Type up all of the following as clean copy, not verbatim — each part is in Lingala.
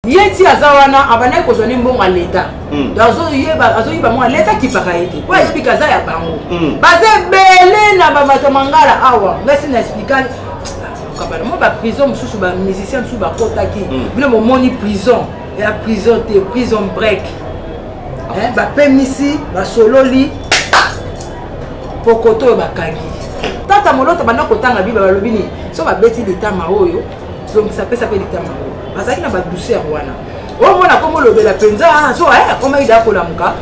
yeti azawana abana ko zone mbongo leta dazo yeba mo leta ki pakaete kwa yebi kaza ya bango baze bele na babato mangala awa ngasi na expliquer kabala mo ba prison mususu ba musicien mususu ba kota ki bino mo moni prison ya prison te prison break ba pemisi ba sololi pokoto ba kagi tata moloto bana kotanga biba balobi ni so ba beti leta maoyo donc ça peut leta maoyo bazaki na ba douceur wana o mona komo lobela penza so koma ida ko lamuka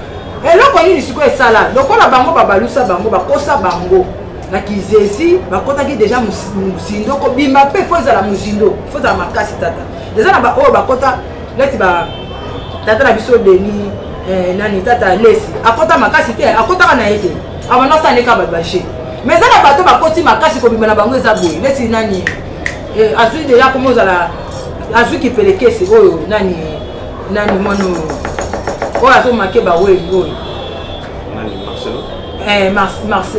eloko nini siko esala lokola bango babalusa bango bakosa bango na kizesi bakotaki déjà musindo ko bimba pe foza la musindo foza makasi tata déjà na ba o bakota leti ba tata na biso deni nani tata lesi akota makasi te akota na yete abana sa neka babache mais ça na bato bakoti makasi ko bimba na bango eza boy leti nani azui déjà comment la azui ki pelekese oyo nani mono oyo azo make ba we oyo nani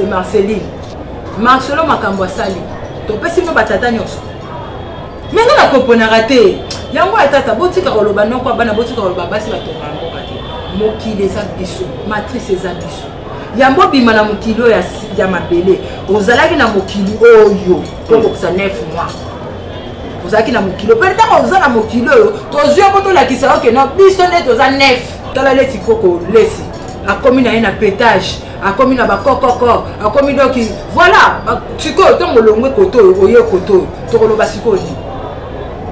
Marceline Marcelo makambo asali to pesi mo batata nyonso menga na komponaka te yango atata botika koloba noko bana botika koloba basi batonga mboka te mokili eza biso matrice eza biso yambo bima na mokili oyo ya mabele ozalaki na mokili oyo tokokisa 9 mois ozalaki na mokili oyo peut-être oza na mokili oyo tozwi yango tolakisa oke no biso nde toza 9 tala leti koko lesi akomi na ye na pétage akomi na bakokoko akomi doki voilà sikoyo ntongo olongwe koto oyo oye koto oyo tokoloba sikoyo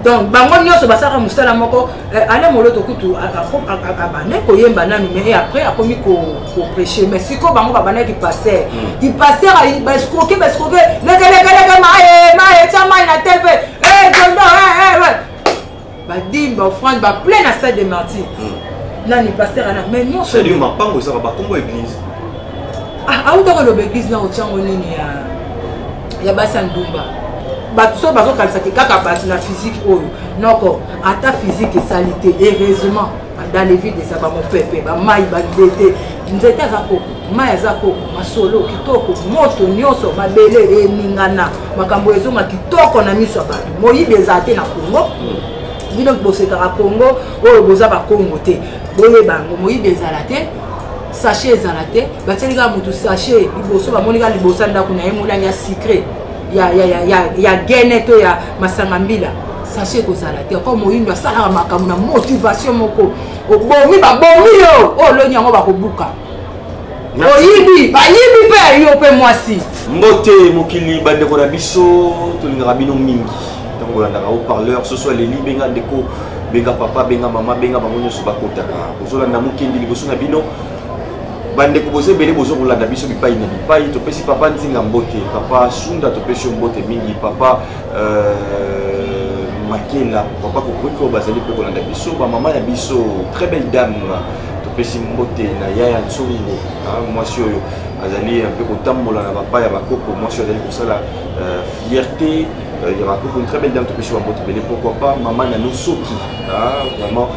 donc bango nyonso basaka mosala moko ale moloto kutu abane koyemba nanu mais après akomi koprêcher mais sikoyo bango babanaki paster di paster baescroke lekeleke maye tia mai na tv jondo badimba offrande baplain na stade de martyr nani paster ana mais nyonso c'est du mapango ça va kombo église autaka loba église na otiango nini ya basi ndumba bato so bazokalisaki kaka bato na physique oyo noko ata physique esalite heureusement dans les villes eza bamopepe bamai banzete nzete aza koko mai aza koko masolo kitoko moto nyonso mabele eningana makambo ezonga kitoko na miso ya bato moyibi eza te na Congo bino bosekaka Congo oyo boza bakongo te boyebango moyibi ezala te sachet ezala te batielika mutu sachet liboso bamonika liboso ndako na ye molangi ya secret ya gene to ya masanga mbila sachet kozala te ko moyindo asalaka makambo na motivation moko obomi babomi yo oloni yango bakobuka oyibi bayibi mpe yo mpe mwasi mbote mokili bandeko na biso tolingaka bino mingi ntango olandaka haut-parleur ce soit leli benga ndeko benga papa benga mama benga bango nyonso bakotaka kozolanda mokendi liboso na bino bandeko boze bele bozo kolanda biso bipai na bipai topesi papa nzinga mbote papa sunda topesi mbote mingi papa makela papa kokriko bazali pe kolanda biso ba mama ya biso très belle dame topesi mbote na yaya ntsongo mwasi oyo azali un peu kotambola na papa ya bakoko mwasi azali kosala fierté ya bakoko une très belle dame topesi mbote bele pourquoi pas mama na nosoki vraiment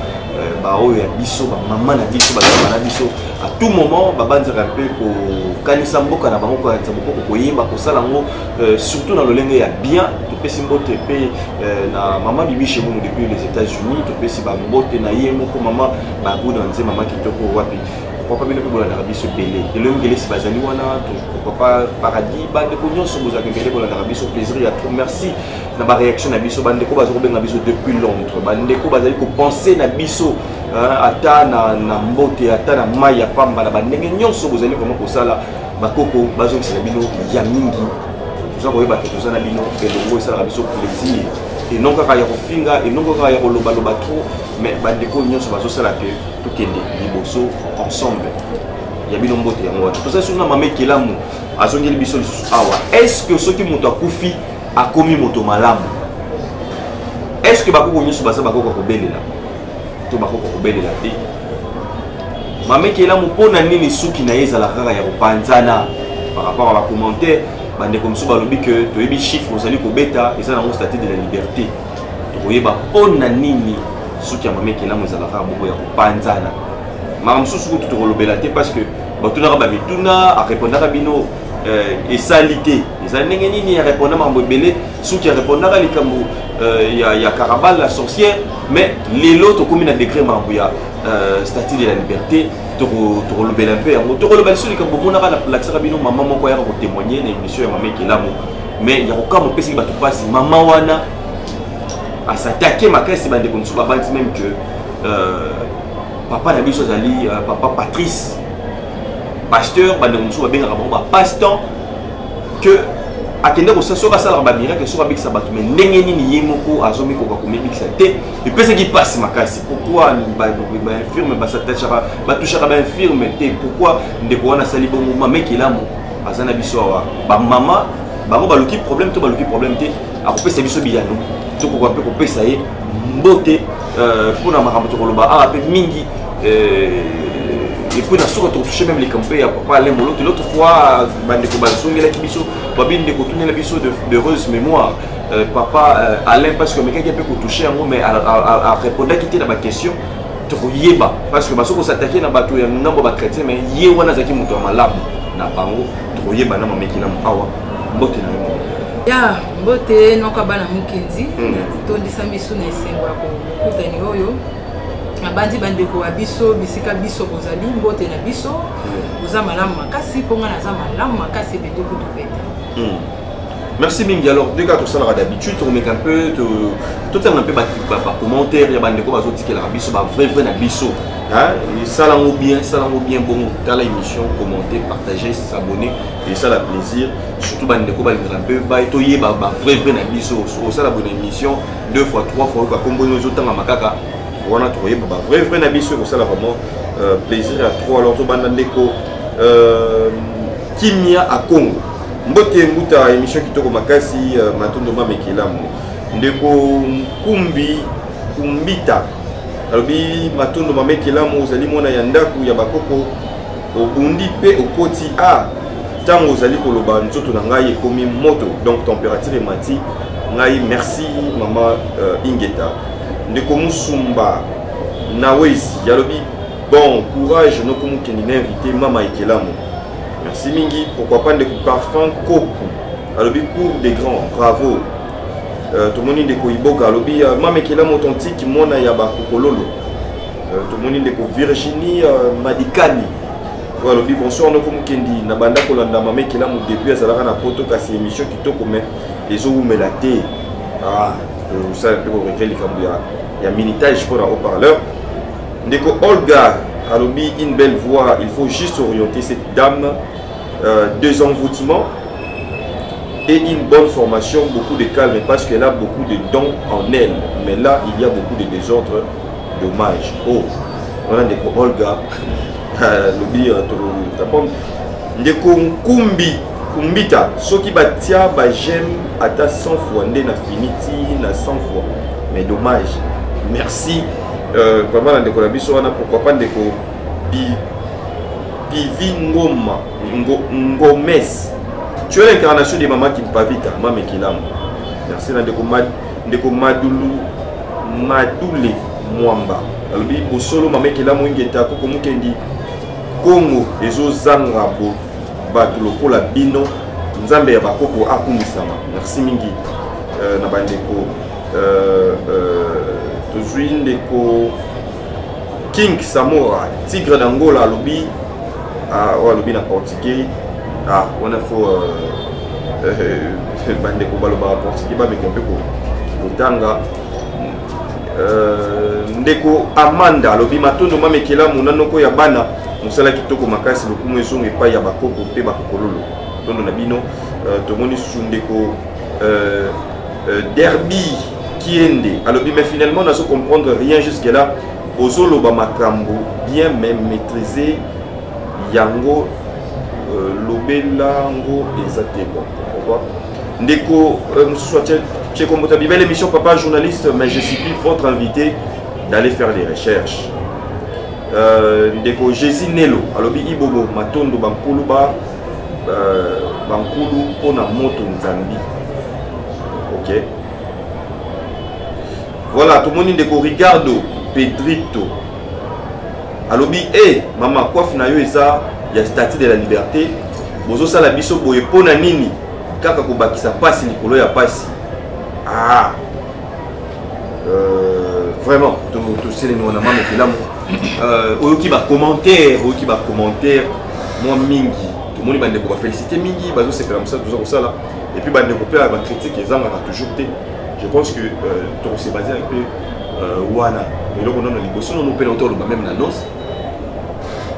oyo ya biso bamama na biso bazala na biso à tout moment babanzaka mpe kokanisa mboka na bango kokanisa mokoko koyeba kosala yango surtout na lolenge ya bien topesi mbote mpe na mama bibi chez nous depuis les États-Unis topesi bambote na ye moko mama babuda nze mama kitoko wapi pourquoi pas bino mpe bolandaka biso ebele elongelesi bazali wana pourquoi pas paradis bandeko nyonso bozalaka ebele bolandaka biso plaisir ya trop merci na baréaction na biso bandeko bazokobenga biso depuis Londres bandeko bazali kopense na biso ata na mbote ata na mai ya pamba na bandenge nyonso bozali vraiment kosala bakoko bazongisa na bino ya mingi toza koyeba te toza na bino elongo esalaka biso plaisir enon kaka ya kofinga enon kaka ya kolobaloba trop mais bandeko nyonso bazosala te tokende liboso ensemble ya bino mbote yango wana toza soki na mama ekelamu azongeli biso lisusu awa est ce que soki moto akufi akomi moto malamu est ce que bakoko nyonso baza bakoko kobelela to bakoko kobelela te mama ekelamu mpona nini suki na ye ezalaka kaka ya kopanzana par rapport à bacommentaire bandeko mosusu balobi ke toyebi chiffre ozali kobeta eza nango statut de la liberté tokoyeba mpona nini suki ya mama ekelamu ezalaka kaka bongo ya kopanzana mama mosusu kutu tokolobela te parce que batunaka bamituna arépondaka bino esali te ezali ndenge nini arépondaka makambo ebele suki arépondaka likambo y a Carabal la sorcière mais les lots comme une décret mambouya statut de la liberté to le bel un peu en to le bel celui que beaucoup n'a pas la sarabino maman mon quoi pour témoigner les émissions et maman qui là mais il y a aucun mon PC qui va tout passer maman wana à s'attaquer ma caisse bande comme ça même que papa n'a biso zali papa Patrice pasteur bande comme ça bien rabon pasteur que akende ko saso ka sala ba miracle so ba bikisa batu mais ndenge nini yemoko azomi ko ba komebikisa te et pesa qui passe makasi pourquoi ba infirme ba s'attacher ba toucher ba infirme te pourquoi ndeko wana sali bon moment mec il a mo azana biso wa ba mama ba ko ba luki problème te te akopesa biso biyano to ko pe ko pesa ye mbote pour na makambo to ko loba a pe mingi et puis, on a touché même les campés, papa l'autre fois, de heureuse mémoire. Papa Alain, parce que quelqu'un peut toucher un mot, mais à répondre à ma question, parce que on s'attaquait à bateau, il y a un nombre de chrétiens, mais il y a un zaki moto malade, n'a pas mot, trop yéba, n'a pas meki n'a pas mbote na ya mbote non kabana mukenzi, tondi samisu na esengo ko kutani oyo. Abandi bandeko wa biso bisika biso bozali mbote na biso boza malamu makasi ponga na za malamu makasi bende kutu pete. Merci mingi. Alors deux cas tout ça d'habitude on met un peu tout un peu ba commentaire ya bandeko bazo tikela biso ba vrai na biso hein ça lango bien bon dans l'émission commenter partager s'abonner et ça la plaisir surtout bandeko ba un peu ba etoyer ba vrai na biso ça la bonne émission 2 fois 3 fois ba kombo nozo tanga makaka on a trouvé vrai na biso ça là vraiment plaisir à trop alors to banda ndeko kimia à Congo mbote mbuta émission kitoko makasi matondo mamekelamu ndeko kumbita alobi matondo mamekelamu ozali mona ya ndaku ya bakoko obundi pe okoti tango ozali koloba nzoto na ngai ekomi moto donc température emati ngai merci mama Ingeta ndeko musumba nawezi yalobi bon courage no komu kenina invité mama ekelamu merci mingi pourquoi pas ndeko parfum koku alobi cours des grands bravo tout le monde ndeko iboka alobi mama ekelamu authentique mona ya bakokololo tout le monde ndeko Virginie Madikani alobi bonsoir no komu kendi na banda kolanda mama ekelamu depuis azalaka na poto kasi émission kitoko mais ezowumela te ça peut regretter les cambias il y a minitage pour un haut-parleur ndeko Olga alobi une belle voix il faut juste orienter cette dame deux envoûtements et une bonne formation beaucoup de calme parce qu'elle a beaucoup de dons en elle mais là il y a beaucoup de désordre dommage on a ndeko Olga alobi ndeko kumbita soki batia ba j'aime ata 100 fois nde na finiti na 100 fois mais dommage merci vraiment ndeko la biso wana pourquoi pas ndeko Pivi Ngoma Ngomes tu es l'incarnation de maman qui pavita mama Kilamu merci ndeko Madule Mwamba alobi bosolo mama Kilamu ingeta ko mukendi Congo ezo zanga bo bato lokola bino nzambe ya bakoko akumisama merci mingi na bandeko tozwi ndeko King Samora Tigre d'Angola alobi alobi na portugais on a faut bandeko baloba portugais ba mekompe ko kotanga ndeko Amanda alobi matondo mamekela munanoko ya bana musala kitoko makasi lokumu ezongo epai ya bakoko pe bakokololo tondo na bino tomoni sundeko Derby Kiende alobi mais finalement on a su comprendre rien jusque là ozoloba makambo bien même maîtriser yango lobelango ezate bon pourquoi ndeko chez Kombota belle émission papa journaliste mais je supplie votre invité d'aller faire des recherches ndeko Jésus Nelo alobi ibobo matondo bankulu bankulu pona moto nzambi ok voilà tout le monde ndeko Ricardo Pedrito alobi mama coiffe na yo eza ya statut de la liberté bozo sala biso boye pona nini kaka kobakisa pasi likolo ya pasi vraiment tout c'est les mots na mama kila mo qui va commentaire moi mingi tout le monde va ndeko féliciter mingi bazo c'est comme ça là et puis ba ndeko pe ba critique les gens on toujours été je pense que tout c'est basé un peu wana et donc on a liboso nous pe autour même na noce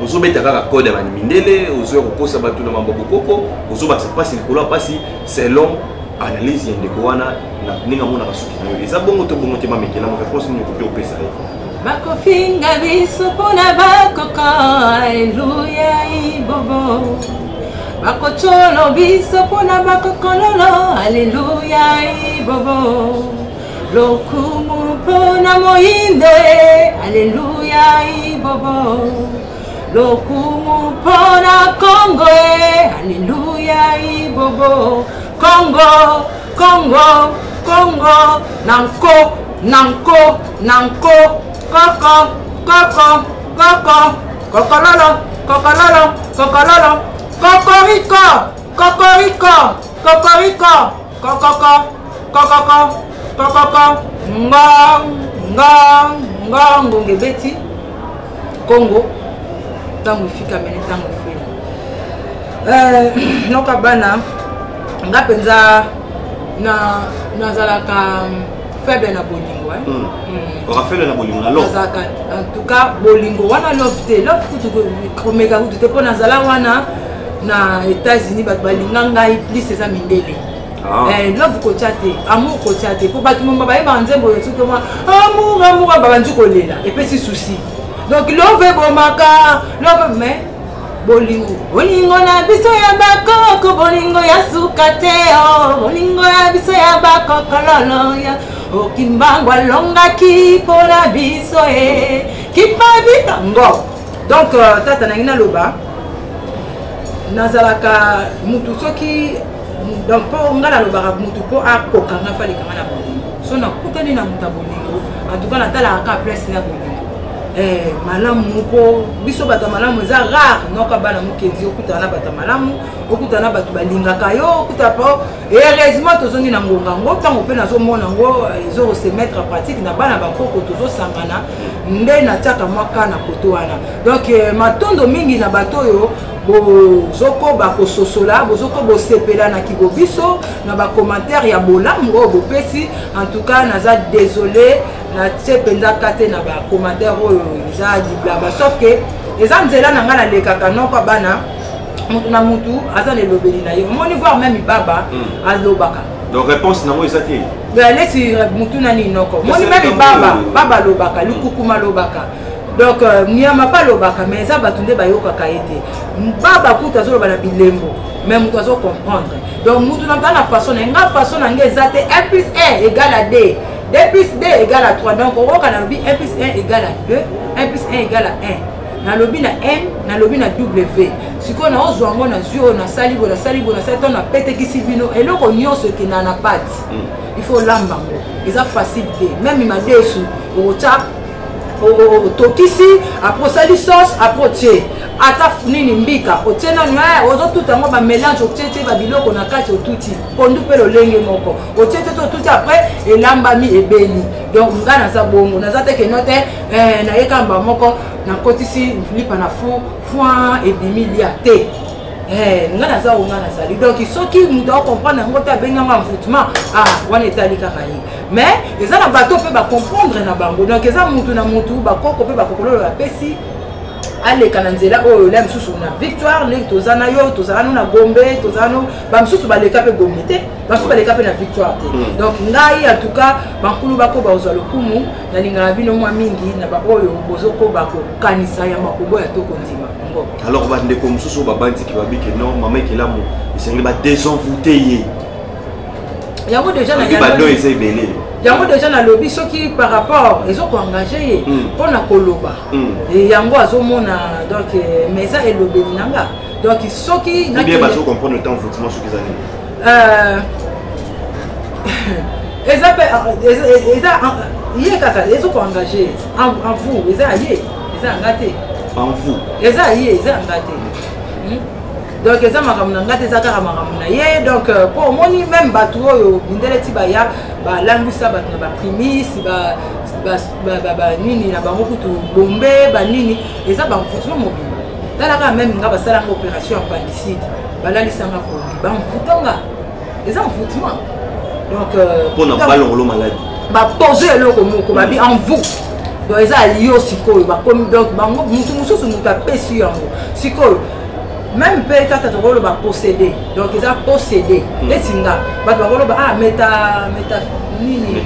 ozobeta kaka code ya mindele ozoya kokosa bato na mambo bokoko ozobakisa pasi likolo pasi selon analyse ya ndeko wana na ninga mona kasuki na yo eza bongo to bongo te mamekela mo réponse ni ko pe opesa ye bakofinga biso pona bakoko alleluya ibobo bakocholo biso pona bakokololo alleluya ibobo lokumu pona moinde alleluya ibobo lokumu pona Congo alleluya ibobo Congo Congo Congo nanko nanko nanko koko koko koko kokololo kokololo kokololo kokoriko kokoriko kokoriko kokoko kokoko kokoko ngongo ngebeti Congo tango ifika mene tango ifika noka bana nga penza nazalaka faible na bolingo on fait na bolingo na love en tout cas bolingo wana love te love komeka kutu te po nazala wana na États-Unis bato balinga ngai plus eza mindele love kotia te amour kotia te po bato moma bayeba nzembo yo soki mwa amour babandi kolela epesi souci donc love ebomaka love mais bolingo bolingo na biso ya bakoko bolingo ya suka te bolingo ya biso ya bakokololo ya okimbangwa longaki mpona biso kipabitango donc tata nangi naloba nazalaka mutu soki donc mpo nga nalobaka mutu mpo akokanga falekanga na bolingo so nakutani na mutu ya bolingo antuka natalaka ka place ya bolingo malamu mpo biso bato malamu eza rare noka bana mokenzi okutana na bato malamu okutana na bato balingaka yo okuta po heureusement tozongi na ngonga ngo ntango mpe nazomona ngo ezose mettre en pratique na bana bakoko tozosangana nde natiaka mwaka na koto wana donc matondo mingi na bato oyo bozokoba kososola bozokoba osepela na kibo biso na bacommentaire ya bolamu oyo bopesi en tout cas naza désolé natie mpenzaka te na bacommentaire oyo eza liblaba sauf que eza nzela na ngai nalekaka noko bana mutu na mutu aza na elobeli na ye omoni voir même baba alobaka donc réponse nango eza te alesi mutu nani noko moni même baba alobaka likukuma alobaka donc nyama pa lobaka mais eza bato nde bayokaka ye te baba kuta azoloba na bilembo mais mutu azocomprendre donc mutu na nga na façon na nga façon na nga eza te 1 plus 1 égale à 2 2 plus 2 égale à 3 donc okoka nalobi 1 plus 1 égale à 2 1 plus 1 égale à 1 nalobi na M nalobi na W sikoyo na ozwa ngo na zio na salibo to na petekisi bino eloko nyonso ekenda na pati il faut lamba ngo eza facile te même madesu okotia tokisi apres osali sauce apres otie ata nini mbika otie nanu ozotuta yango bamélange otie tie babiloko na kati otuti pondu mpe lolenge moko otie tie otuti apres elambami ebeli donc nga naza bongo naza te keno te nayekamba moko nakotisi lipa na foin ebimi lia te nga naza onga nazali donc soki mutu akomprendre yango te abenganga envoûtement wana etali kaka ye mais eza na bato mpe bacomprendre na bango donc eza mutu na mutu bakoko mpe bakokololo bapesi aleka na nzela oyo la misusu na victoire ndenge toza na yo tozala no na gombe tozala no bamisusu baleka mpe gombe te bamisusu baleka mpe na victoire te donc ngai en tout cas bankulu bakoba ozwa lokumu nalingaka bino mwa mingi na baoyo bozokoba kokanisa ya makobo ya toko ndima ngo alors bandeko mosusu babandiki babike non mama ekelamu esengeli badesenvoûte ye yango déjà na bado eza ebele yango déjà na lobby soki par rapport ezokoengage ye mpona koloba yango azomona donc mais eza elobeli na nga donc soki bazocomprendre le temps envoûtement soki ezali eza mpe eza ye kaka ezokoengage en vous eza ye eza yanga te en vous eza ye eza yanga te donc eza makambo na ngate eza kaka makambo na ye donc po omoni même bato oyo bundele ti baya balangwisa bato na baprimisi banini na bango kutu bombe banini eza bamfutuma mobima talaka même nga basalanga opération ya appendicite balalisanga koki bamfutanga eza mfutuma donc mpona balongolo maladi bapose eloko moko babi en vous donc eza yo sikoyo bakomi donc bango mutu mosusu moto apesi yango sikoyo même mpe tata tokoloba possédé donc eza possédé esinga bato bakoloba meta nini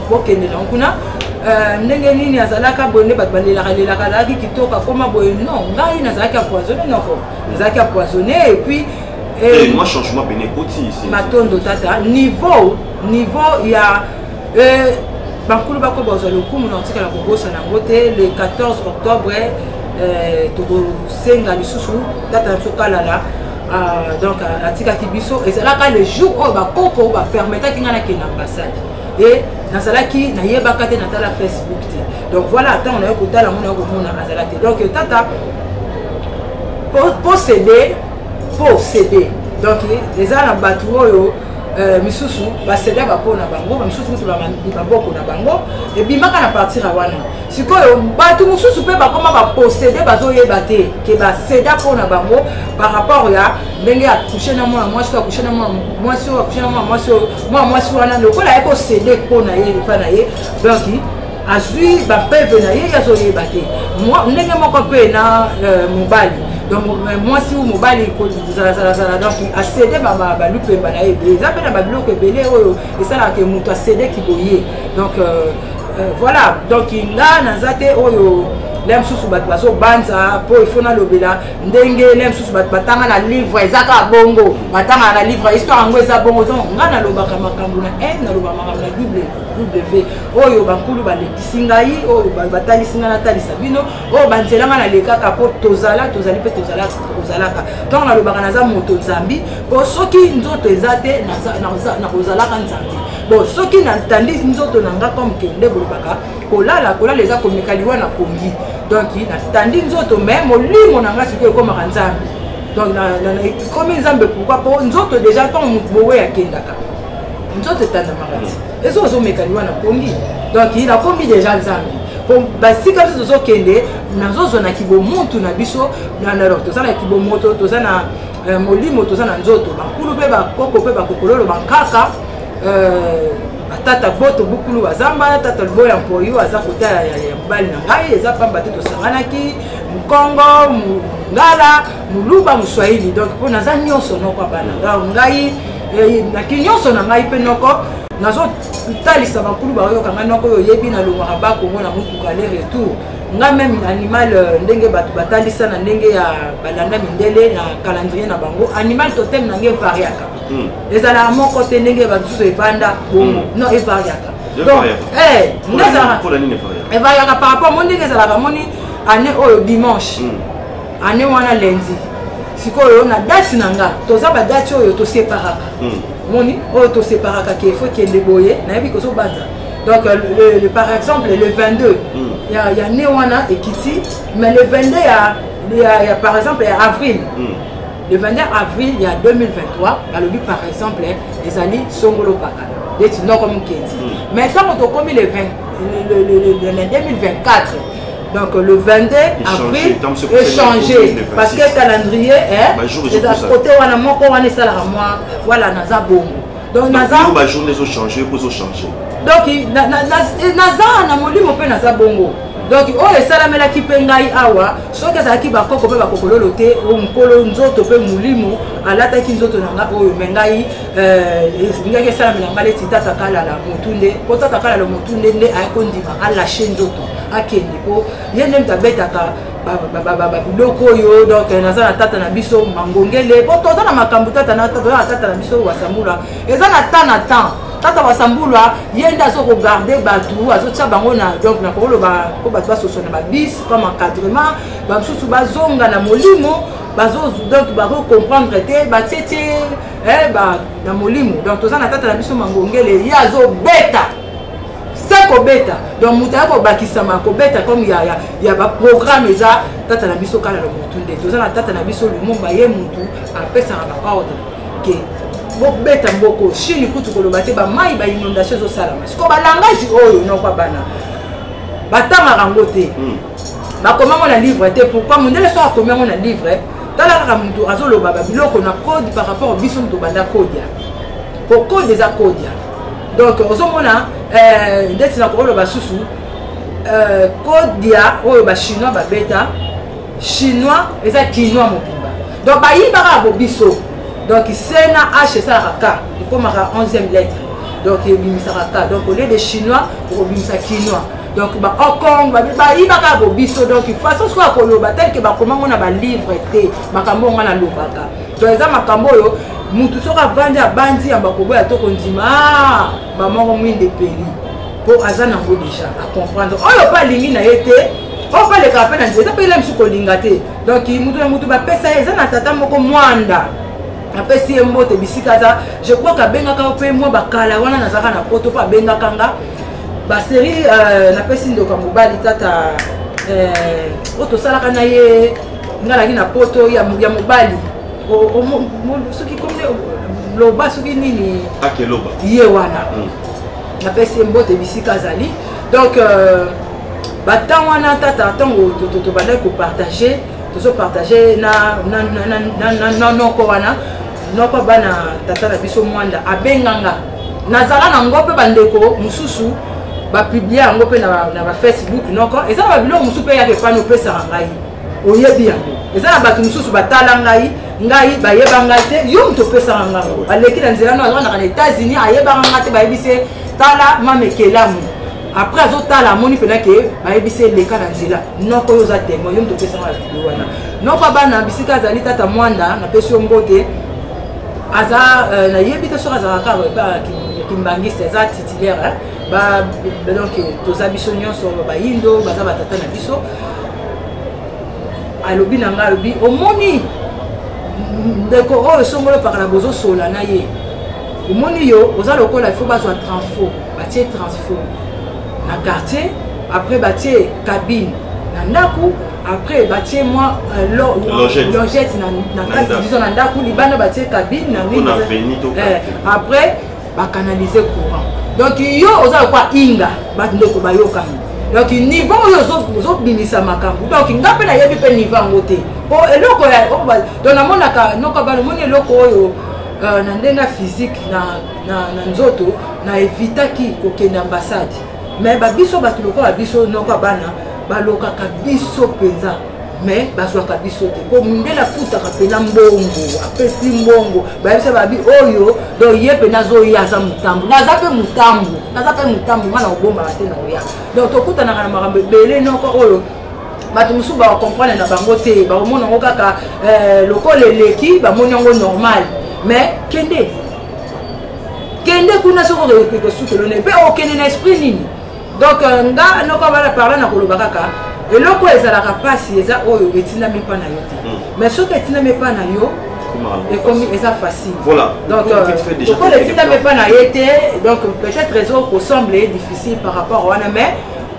bokende nango kuna ndenge nini azalaka boye nde bato balelaka azalaki kitoko akoma boye non ngai nazalaki empoisonné noko nazalaki empoisonné et puis moi changement bene ekoti matondo tata niveau ya bankulu bakoba ozwa lokumu na otikala kobosana yango te le 14 octobre tokosenga lisusu data na biso kalala donc atikaki biso ezalaka le jour oyo bakoko bapermetaki ngai nakende ambassade et nazalaki nayebaka te natala Facebook te donc voilà ntango naye kotala yango naye komona azala te donc tata possédé donc eza na bato oyo misusu baseda bapona bango misusu kutu baboko na bango ebimaka na partir ya wana sikoyo bato mosusu mpe bakoma baposede bazoyeba te ke baseda mpona bango par rapport ya ndenge akushe na mwana mwasi oyo akushe na mwasi oyo akushe na mwana mwasi wana lokola ye kosede mpona ye epa na ye donc azwi bapeve na ye azoyeba te ndenge moko mpe na mobali donc mwasi ou mobali kozalazala donc acede balupemba na ye eza mpe na babiloko ebele oyo esalaka moto acedeki boye donc voilà donc nga naza te oyo le mosusu bato bazobanza mpo ifo nalobela ndenge le mosusu bato batanga na livre eza kaka bongo batanga na livre histoire yango eza bongo donc nga nalobaka makambo na nalobaka makambo na w oyo bankulu balekisi ngai oyo batalisi ngai natalisa bino oyo banzelanga nalekaka mpo tozali mpe tozalaka donc nalobaka naza moto nzambi po soki nzoto eza te nakozalaka nzambi bon soki natandi nzoto na nga comme kende bolobaka kolala eza komekaliwa na pongi donc natandi nzoto me molimo na nga sikoyo ekomaka nzambe donc ekomi nzambe pourquoi po nzoto déjà ntango motu bowe akendaka nzoto etandamaka ti ezo ozomekaliwa na pongi donc nakomi déjà nzambe po basika biso tozokende nazozwanaki bomuntu na biso tozalaki bomoto toza na molimo toza na nzoto bankulu mpe bakoko mpe bakokololo bankaka tata boto bukulu bazamba tata boya mpoyo aza kota ya mobali na ngai eza pamba te tosanganaki mkongo ngala muluba mswahili donc mpo naza nyonso noko bana ngai naki nyonso na ngai mpe noko nazotalisa bakulu bayoka ngai noko oyo yebi nalongwaka bakongo na motuka le retour nga même animal ndenge bato batalisa na ndenge ya balanda mindele na calendrier na bango animal totem nange variaka ezalaka moko te ndenge basusu evanda bongo non evariaka donc evariaka par rapport mo ndenge ezalaka moni année oyo dimanche année wana lundi sikoyo na date na nga toza badate oyo toseparaka moni oyo toseparaka ke faut kende boye nayebi kozobanza donc par exemple le 22 il y a né wana ekiti mais le 22 il y a par exemple avril le 22 avril il y a 2023 balobi par exemple les années songolo pakala deti non comme kenzi mais quand on commis le 2024 donc le 22 avril échangé parce que calendrier les à côté wana moko wana sala moi voilà naza bongo donc naza ba journée zo changer pour zo changer donc naza na molimo pe naza bongo donc oyo esalamelaki mpe ngai awa soki azalaki bakoko mpe bakokololo te mokolo nzoto mpe molimo alataki nzoto na nga oyo me ngai elingaki esalamela ngai leti tata kalala motunde mpo tata kalala motunde nde ayakondima alashe nzoto akende mpo ye nde moto abetaka biloko oyo donc naza na tata na biso mangongele mpo toza na makambo toza na tata na biso wasambula eza na temps tata basambulwa ye nde azokogarde bato azotia bango na donc na kokoloba mpo bato basoso na babis comme encadrement basusu bazonga na molimo donc bazocomprendre te batie tie na molimo donc toza na tata na biso mangongele ye azobeta c'est kobeta donc muta ko bakisama kobeta comme il y a ba programme eza tata na biso kala le mutu nde toza na tata na biso lumumba ye mutu apesa na ordre que bobeta mboko chini kutu koloba te ba mai ba inondation zo sala mas ko ba langage oyo non kwa bana batanga rango te ba comment on a livre te pourquoi mondele so comment on a livre tala ka mutu azoloba ba biloko na code par rapport au biso to banda code pour code des code donc ozomona ndeti na ko loba susu code ya oyo ba chinois ba beta chinois eza chinois mobimba donc ba yibaka bo biso donc c'est na H ça raka comme à 11e lettre donc il bimisa raka donc au lieu de chinois pour bimisa chinois donc ba okong ba yibaka bo biso donc façon soit ko loba tel que ba comment on a ba livre té makambo on a lobaka donc eza makambo yo mutu soka vandi abandi amba ko boya to kondima maman ko mwinde peli pour azana ngo déjà à comprendre oyo pa lingi na été on va les rappeler dans des appels sur kolingate donc mutu ba pesa eza na tata moko mwanda après si mbote bisikaza je crois ka benga ka pe mo bakala wana nazaka na poto pa benga kanga ba série na pesi ndoka mobali tata oto sala kana ye ngala na poto ya mobali o soki comme loba soki nini akeloba ye wana na pesi mbote bisikaza li donc batant wana tata tango to banda ko partager to partager na noko wana noko bana tata na biso mwanda abenganga nazala na ngope bandeko mususu ba publier ngope na ba Facebook noko eza ba biloko mususu pe ya ke pano pesa ngai oyebi yango eza na batu mususu batala ngai bayeba ngai te yo mto pesa ngai aleki na nzela no azana na États-Unis ayeba ngai te bayebise tala mamekelamu après azotala moni pena ke bayebise leka na nzela noko yo za témoin yo mto pesa ngai video wana noko bana bisika azali tata mwanda na pesi mbote aza na yebi te so azaka ba kimbangiste za titulaire ba donc toza biso nyonso ba yindo baza batata na biso alobi na nga alobi omoni ndeko oyo songolo pakala bozo sola na ye omoni yo oza lokola il faut bazwa transfo batie transfo na quartier après batie cabine na ndaku après batie moi logette na kati disons na ndaku libanda batie cabine na nini après ba canaliser courant donc yo oza kwa inga ba ndeko bayokani donc niveau ozo binisa makambo donc ngape na yebi pe niveau ngote po eloko ya donc na mona ka noko ba moni eloko oyo na ndenga physique na nzoto na evitaki kokenda ambassade mais ba biso ba tuloko ba biso noko bana baloka ka biso penza mais bazwaka biso te po mundela futaka pena mbongo apesi mbongo bayebisa babi oyo do ye pena zo yaza mutambu naza pe mutambu ngana obomba te na oya donc tokutana na makambo ebele noko oyo bato musu ba comprendre na bango te ba omona ngo kaka lokole leki ba moni ngo normal mais kende kuna soko ko sukelo ne pe okende na esprit nini donc nga noko bala parler na koloba kaka eloko ezalaka pasi eza oyo etinami pa na yo te mais soki etinami pa na yo ekomi eza facile voilà donc pourquoi etinami pa na ye te donc peut-être raison kossemble difficile par rapport wana mais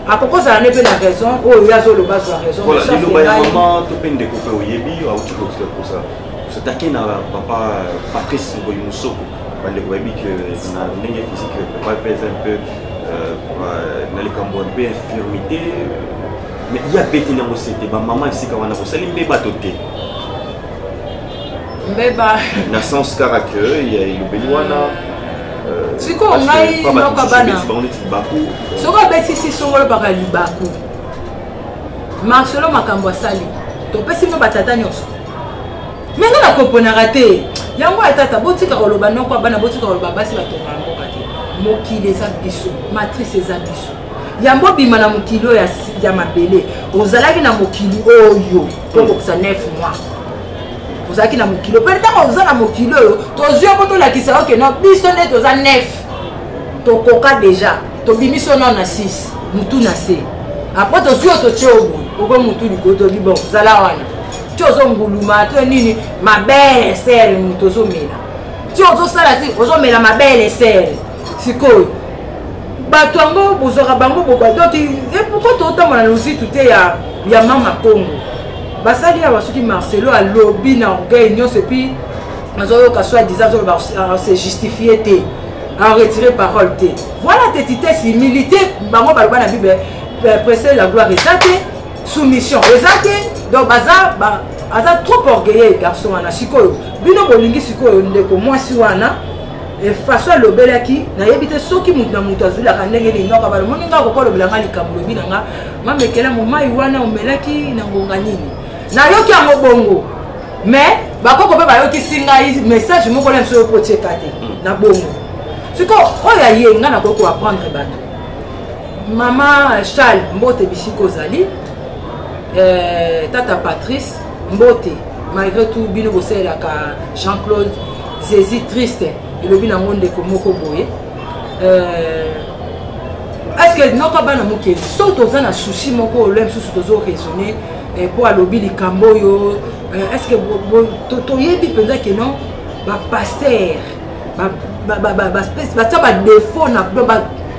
akokozala ne mpe na raison oyo ye azoloba azwa raison voilà liloba ya mama to mpe ndeko mpe oyebi auti kosa sotake na papa Patrice Ngoyi Musoko bandeko bayebi ke na ndenge physique papa pèse un peu na likambo un peu infirmité mais il y a bêté na mosete ba maman isika wana ko sali mbeba toté mbeba na sens caractère il y a ilobeli wana siko ngai noko bana soko beti si songolo baka libaku Marcelo makambo asali to pesi mo batata nyonso menga na komponaka te yango atata botika koloba noko bana botika koloba basi batonga mboka te mokili eza biso matrice eza biso yambo bima na mokili ya mabele ozalaki na mokili oyo tokokisa 9 mois ozalaki na mokili pe ntango oza na mokili oyo tozwi yango tolakisa oke no biso nde toza 9 tokoka deja tobimiso no na 6 mutu na se apres tozwi oyo totie oboye oko mutu likolo tobi bon zala wana ti ozonguluma to nini mabele sere mutu ozomela ti ozosala ti ozomela mabele sere sikoyo bato yango bozwaka bango donc pourquoi totambola na lusitu te ya mama Congo basali awa soki Marcelo alobi na orgueil nyonso epuis azoyoka soi-disant se justifier te à retirer parole te voilà tétitesse humilité bango baloba na Bible presser la gloire ezate soumission ezate donc aza trop orgueilleux garçon wana sikoyo bino bolingi sikoyo ndeko mwasi wana façon alobelaki nayebi te soki mutu na mutu azulaka ndenge linoka balomoni nga kokolobelanga likambo lobi nanga mamekela momai wana omelaki na ngonga nini nayoki yango bongo mais bakoko mpe bayokisi ngai message moko na biso potieka te na bongo siko oyo aye nga nakoki koapprendre bato mama Charles mbote bisiko ozali tata Patrice mbote malgré tout bino bosalelaka Jean-Claude Zézi triste elobi nango ndeko moko boye est-ce que noko bana mokeli so toza na souci moko ole mosusu tozoraisonne mpo alobi likambo oyo est-ce que toyebi mpenza ke non bapaster batia badefo na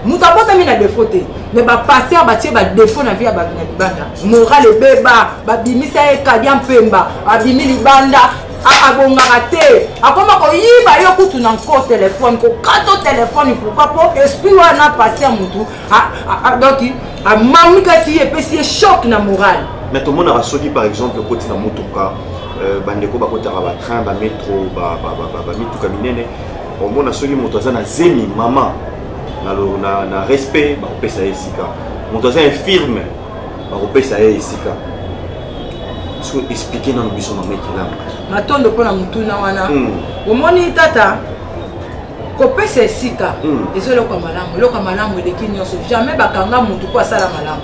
moto abotami na defo te mais bapaster batie badefo na vie ya libanda moral ebeba babimisa ekadia mpemba babimi libanda abongaka te akoma koyiba yo kutu na nko telefone kokato telefone pourquoi po esprit wana passe ya mutu donc amamikaki epesi ye choc na moral mais tomonaka soki par exemple okoti na motuka bandeko bakotaka batrain bametro bamituka minene omona soki moto aza na zemi mama na respect bakopesa ye esika moto aza infirme bakopesa ye esika so expliquer na biso mama ekelanga matondo mpona mutuna wana omoni tata kopesa esika ezo eloko ya malamu eleki nyonso jamais bakanga mutu po asala malamu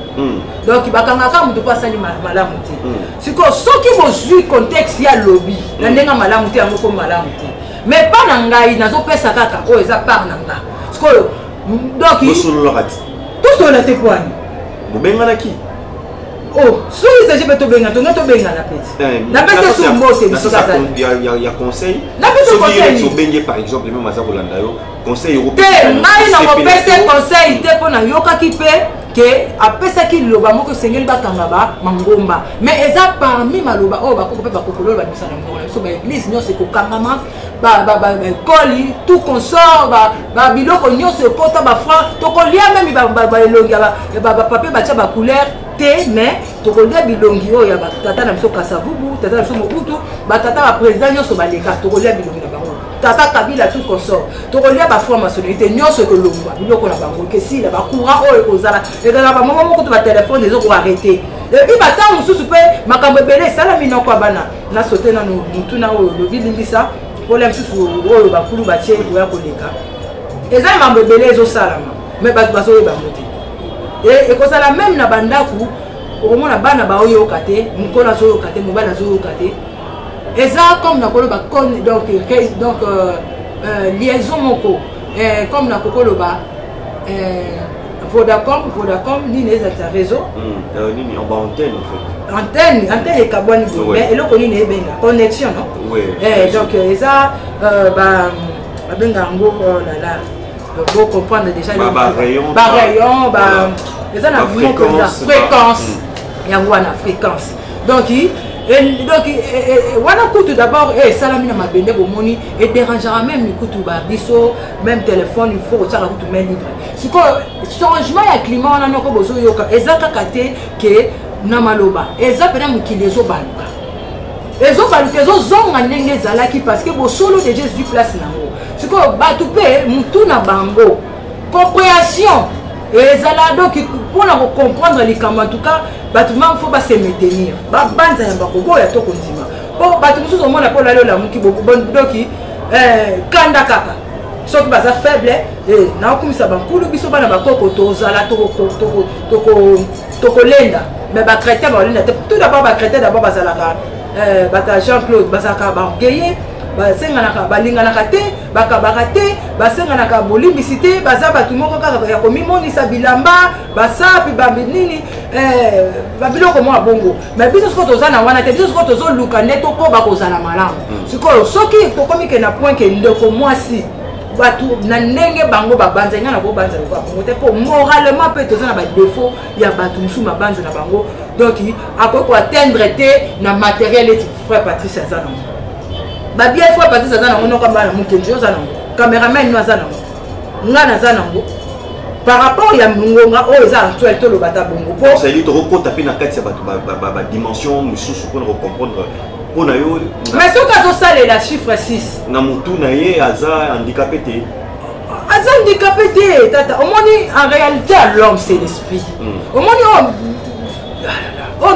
donc bakangaka mutu po asali malamu te sikoyo soki bozwi contexte ya lobi na ndenge malamu te yango po malamu te mais pa na ngai nazopesa kaka oyo eza part na nga sikoyo donc tosolola te po ani bobenganaki oh, soki c'est je tobenga to ngato benga na peti. Na peti sur mbote bisika ça. Il y a conseil. Na peti conseil. So benga par exemple même maza kolanda yo conseil européen. Te ngai na peti conseil te pona yoka ki pe ke apesa ki loba moko sengeli bakanga ba mangomba. Mais eza parmi maloba oh bakoko pe bakokolo ba bisana ngona so ba église nyonso ko kangama ba koli tout consort ba biloko nyonso kota ba fra to kolia même ba elongi ba papier ba tia ba couleur te mais tokolia bilongi oyo ya batata na biso Kasavubu tata na biso Mobutu batata ba président nyonso baleka tokolia bilongi na bango tata Kabila tout consort tokolia ba franc-maçonnerie nyonso kolongwa biloko na bango kesi la ba courant oyo kozala ezala ba momo moko to ba téléphone des autres arrêter et puis bata mususu pe makambo ebele sala minoko bana na sauter na mutuna oyo lobi limbisa problème mususu oyo bakulu batie oya koleka ezala mambo ebele ezo salama mais bato bazoyeba mote et ekozala même na bandaku okomona bana baoyoka te mokolo azoyoka te mobali azoyoka te eza comme na koloba donc liaison moko comme na kokoloba Vodacom nini ezata réseau nini en antenne en fait antenne ekabwani mais eloko nini ebenga connexion non donc eza babenga yango lala pour comprendre déjà rayon eza na fréquence yango wana fréquence donc wana kutu d'abord esalami na mabende bomoni edérangera même kutu biso même téléphone il faut kotiaka kutu main libre sikoyo changement ya climat wana noko bozoyoka eza kaka te ke na maloba eza pena mokili ezobaluka ezozonga ndenge ezalaki parce que bosolo déjà ezwi place nango sikoyo bato mpe mutu na bango compréhension ezala donc mpona kocomprendre likambo en tout cas bato même faut base maintenir babanza ya bakoko ya toko ndima po bato mosusu omona mpo lalo olamuki doki kanda kaka soki baza faible naokumisa bankulu biso bana bakoko tozala tokolenda mais bacrétien baolenda te tout d'abord bacrétien d'abord bazalaka bata Jean-Claude bazalaka baorgueilleux basenganaka balinganaka te bakabaka te basenganaka bolimbisi te baza bato moko kaka ya komimonisa bilamba basapi banini babiloko mwa bongo mais biso sikoyo toza na wana te biso sikoyo tozoluka nde tokoba kozala malamu sikoyo soki tokomike na point ke ndeko mwasi bato na ndenge bango babanza nga na bo banza ko bango te po moralement peut toza na ba défaut ya bato musu mabanzo na bango donc akoko atteindre te na matériel et frère Patrice Azana ba bien frère Patrice Azana on ko bana mukenjo Azana cameraman no Azana nga na Azana par rapport ya ngonga o eza actuel to lo bata bongo po ça dit to ko taper na kati ya bato ba dimension mususu pour comprendre. Mais ce cas ça la chiffre 6 na mutu na ye aza handicapé te tata au moins en réalité l'homme c'est l'esprit au moins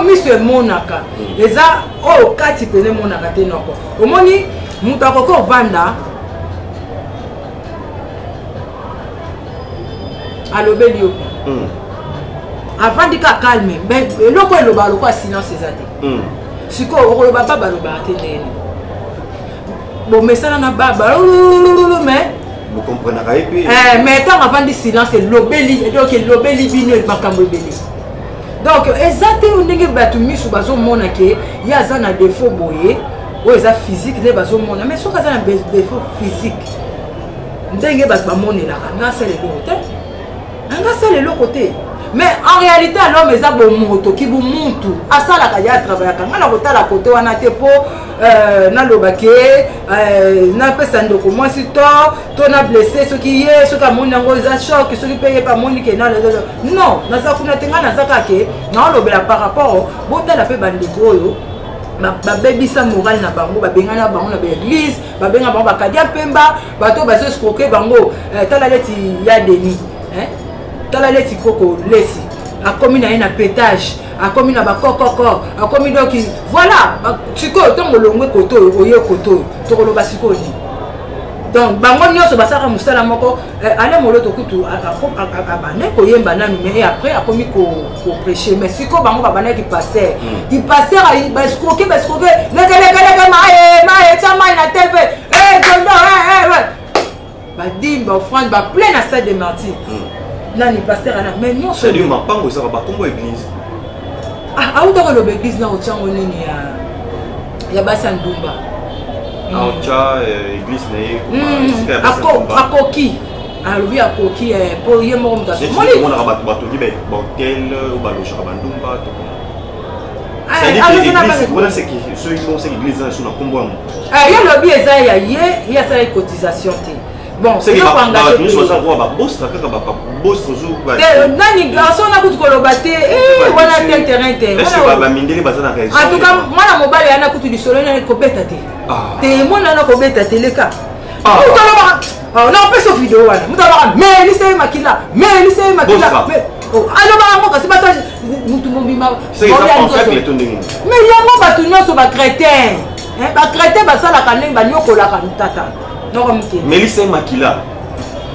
monsieur monaka eza o kati pene monaka te noko au moins mutu akoko vanda alobeli yo avant de calmer mais loko eloba loko silence ezate siko okoloba baba loba te nene bon mais ça na baba mais vous comprenez pas mais tant avant du silence lobeli donc lobeli bino e makambo ebele donc ezate ndenge batu misu bazo mona ke ya za na défaut boye o eza physique ne bazo mona mais soka za na défaut physique ndenge ba monela nga sele lokote nga sele lokote. Mais en réalité, l'homme est un bon moto qui vous monte. À ça, la carrière travaille. Quand on a la côté, on a été pour na le baquet, na personne de comment si toi, on a blessé ce qui est, ce qui a mon angoisse, choc, ce qui paye pas mon qui non, na ça qu'on a tenga na ça kake, na on le par rapport, bon t'as la fait bandiko yo. Ba baby sa moral na bango ba benga na bango na ba église ba benga bango ba kadia pemba ba to ba se scroquer bango tala leti ya deni hein. Tala leti koko lesi a commis na pétage a commis na ba kokoko a commis donc voilà siko to molongwe koto oye koto to ko loba siko ni donc bango nyoso basaka musala moko ale moloto kutu a bane ko yemba nanu mais après a commis ko prêcher mais siko bango ba bana qui passer a ba scroquer le ma chama na TV ba dimba offrande ba plein à stade de martyrs. Nani pasteur ana mais non c'est lui mapango ça va comme église ah ou dans l'église na ochango nini ya basa ndumba ocha église na akoki alobi akoki pour ye mo mtaso moni mona ba bato ki be hotel ou ba loja ba ndumba to c'est qui ceux qui sont cette église là sur na kombo ya lobi eza ya ye ya sa cotisation te. Bon, c'est pas engagé. Nous sommes en train de boss, boss toujours. Nani garçon na kutu kolobate, wana tel terrain te. Est-ce que baba mindeli bazana raison? En tout cas, moi la mobile yana kutu di solo na ko beta te. Te mo na ko beta te le ka. Non, on peut se vidéo wana. Mutaba mais ni c'est makila, mais ni c'est makila. Oh, alors ba ngo kasi bata mutu mbima. C'est ça en fait les tondingo. Mais yango batu nyoso ba chrétien. Hein, ba chrétien ba sala kaneng ba nyokola ka tata. Melissa Makila.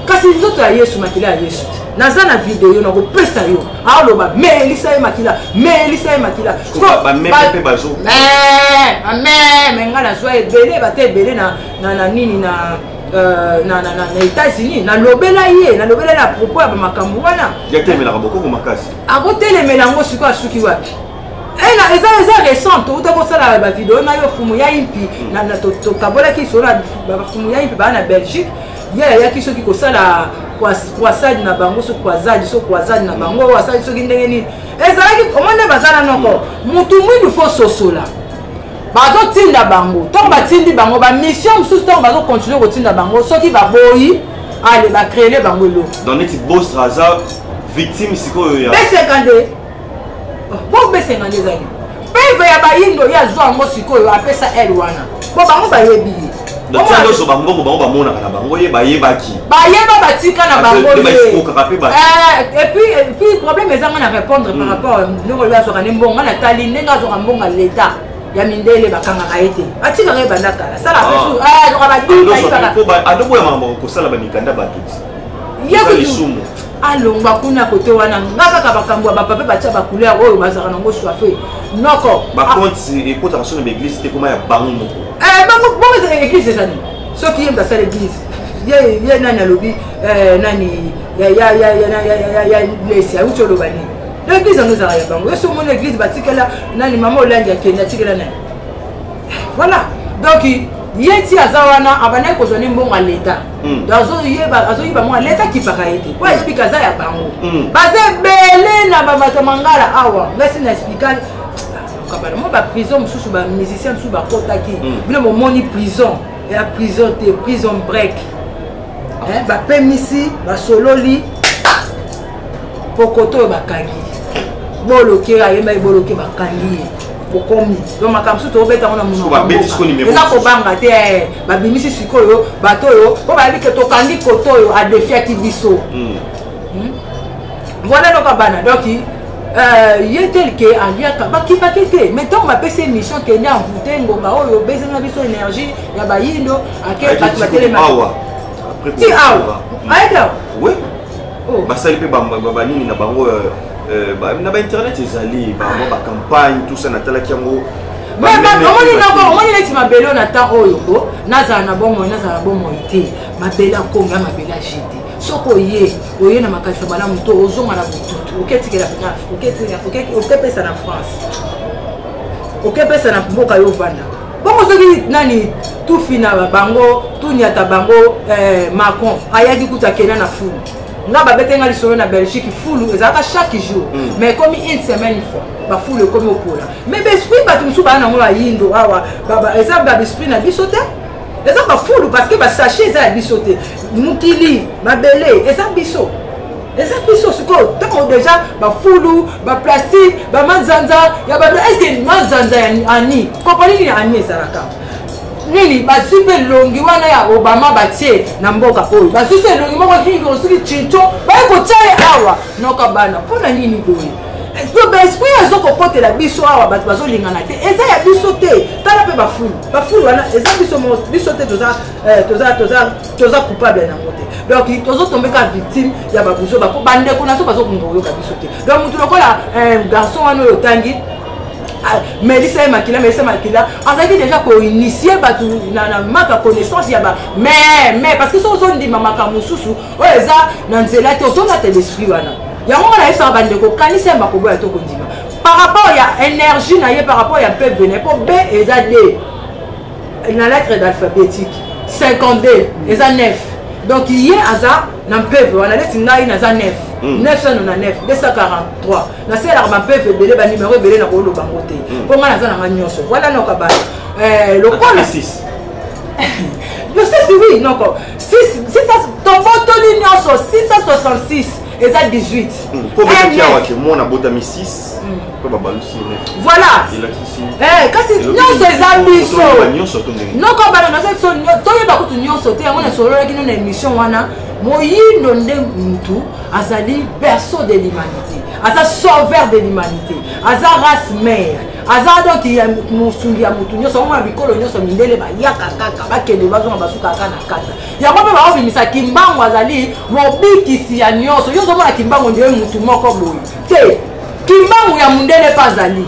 Kasi nzoto ya Yesu makila ya Yesu. Naza na video na ko pesa yo. Aloba Melissa Makila, Melissa Makila. Ba mepe bazo. Mais ngana zo ebele ba te ebele na nini na États-Unis na lobela ye, na lobela la propos ya makambo wana. Ya temela ka boko ko makasi. Akotelemela ngo siko asuki wapi? Eza récente ou tako sala ba vidéo na yo fumu ya impi na to kabola ki sola ba fumu ya impi ba na Belgique ya ki soki ko sala croisade na bango so croisade na bango wasali soki ndenge nini ezala ki komande bazala noko mutu mwindu fo sosola bazo tinda bango to ba tindi bango ba mission sous to bazo continuer ko tinda bango soki ba boyi ale ba créer bango lo dans neti boss raza victime siko ya B50 bon B50 ezali peve ya bayindo ya zo ngo sikoyo apesa el wana bo bango bayebi donc ça doso bango bamona kana bango ye bayebaki bayeba batika na bango et puis problème ezanga na répondre par rapport ndongo ya soka mbonga na tali nenga zo mbonga l'état ya mindele bakanga kaete atika re bandaka la sala pesu zo ba adobo ya mambo ko sala banikanda batuti ya kusumu alongwa kuna kote wana ngaka ka bakambo ba papa bacha ba couleur oyo bazaka nango soifé noko ba compte ekota sur l'église te comment ya bango bon église ezali soki yemba sala église ye nani alobi nani ya lesi auto lobani l'église nous a ya bango so mon église batikela nani mama olandi akenya tikela nani voilà donc yeti azawana abana ko zone mbonga leta dazo yeba azoyiba mo leta kipaka yete kwa explica za ya bango baze bele na babato mangala awa ngasi na explica kabana mo ba prison mususu ba musicien mususu ba kotaki bino mo moni prison et la prison te prison break ba pemisi ba sololi pokoto ba kangi boloke ayema boloke ba kangi bokomi donc makamsu to beta ona muno ba beti ko numéro eza ko banga te ba bimisi sikoyo bato yo po ba bi ke to kangi koto yo a defia ki biso voilà donc abana donc il tel que aliaka ba ki pakete mais tant ma PC mission que nya mvute ngonga oyo bezenga biso énergie ya bayindo ake ba tele ma après ti awa aida oui ba sali pe ba nini na bango na ba internet ezali ba campagne tout ça natala kiango mais on est ma belo na temps oyo naza na bon ité ma bela konga ma bela jete soko oye na makasa bana muto ozonga na bututu oketikela na okepesa na France okepesa na mboka yo vanda bongo soki nani tout fina bango tout nyata bango Macron ayaki kutakena na fulu nga babetenga lisolo na Belgique fulu ezaka chaque jour mais comme une semaine une fois ba fulu comme opola mais besprit batu musu bana ngo yindo awa baba eza ba besprit na bisote eza ba fulu parce que ba sachet eza bisote mukili mabele eza biso siko tant déjà ba fulu ba plastique ba manzanza ya ba est-ce que manzanza ani compagnie ni ani ezalaka nini basipe longi wana ya Obama batie na mboka oyo basise longi moko kingo soki chincho bayeko tsaye awa noka bana pona nini boye so ba esprit azoko potela biso awa bato bazolingana te eza ya biso te tala pe bafulu wana eza biso te toza coupable na ngote donc tozotombeka victime ya babuzo bako bandeko na so bazokonga oyoka biso te donc mutu lokola garçon wana oyo tangi Melissa Makila azaki déjà ko initier batu na maka connaissance ya ba mais parce que so zondi mama kamususu o eza na nzela te otonga te l'esprit wana yango na esa bandeko kanisa makobo ya to kondima par rapport ya énergie na ye par rapport ya peuple vené pour B eza D na lettre d'alphabétique 52 eza 9 donc il y a aza na peuple wana leti ngai na za 9 999 243 na c'est la peuple belé ba numéro belé na ko lo bango te po nga na za na nyonso voilà no kabala le col 6 je sais oui non 6 tombo toli nyonso 666 et ça 18 pour que awa ke mona botami 6 ko ba balusi 9 voilà kasi nyonso eza biso non ko bana na so to yeba kutu nyonso te ngona solo kino na émission wana moyindo nde mutu azali berceau de l'humanité aza sauveur de l'humanité aza race mère aza donc ya musungi ya mutu nyonso mwa bikolo nyonso mindele ba yaka kaka bakende bazonga basuka kana kata yango pe ba obimisa kimbango azali mobikisi ya nyonso yozo mona kimbango ndiye mutu moko boyi te kimbango ya mundele pa azali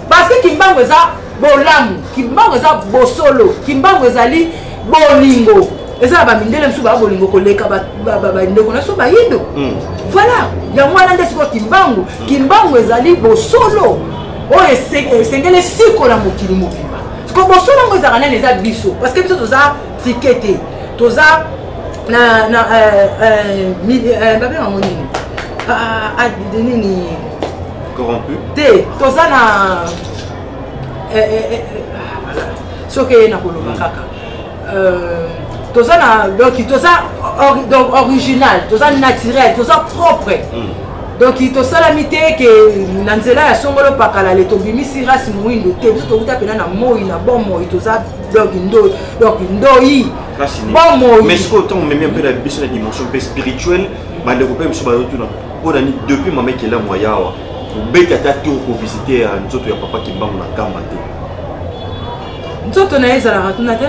parce que kimbango eza bolamu kimbango eza bosolo kimbango ezali bolingo eza ba mindele msu ba bolingo koleka ba ndeko na so ba yindo voilà yango wana nde siko kimbango ezali bosolo oyo esengeli siko na mokili mobimba siko bosolo ngo ezaka nani eza biso parce que biso toza tikete toza na babenga ngo nini nini corrompu te toza na soki na koloba kaka toza na donc original toza naturel toza propre donc tosalami te ke na nzela ya songolo pakala le tobimisi race moyindo te biso tokuta pena na moi na bon moi toza donc ndoi bon moi mais ce que on met un peu la biso na dimension peu spirituelle bande ko pe biso ba tuna on a ni depuis mama qui est là moyawa beta ta tour pour visiter nzoto ya papa qui mbango na kamba te nzoto na ezala ratuna te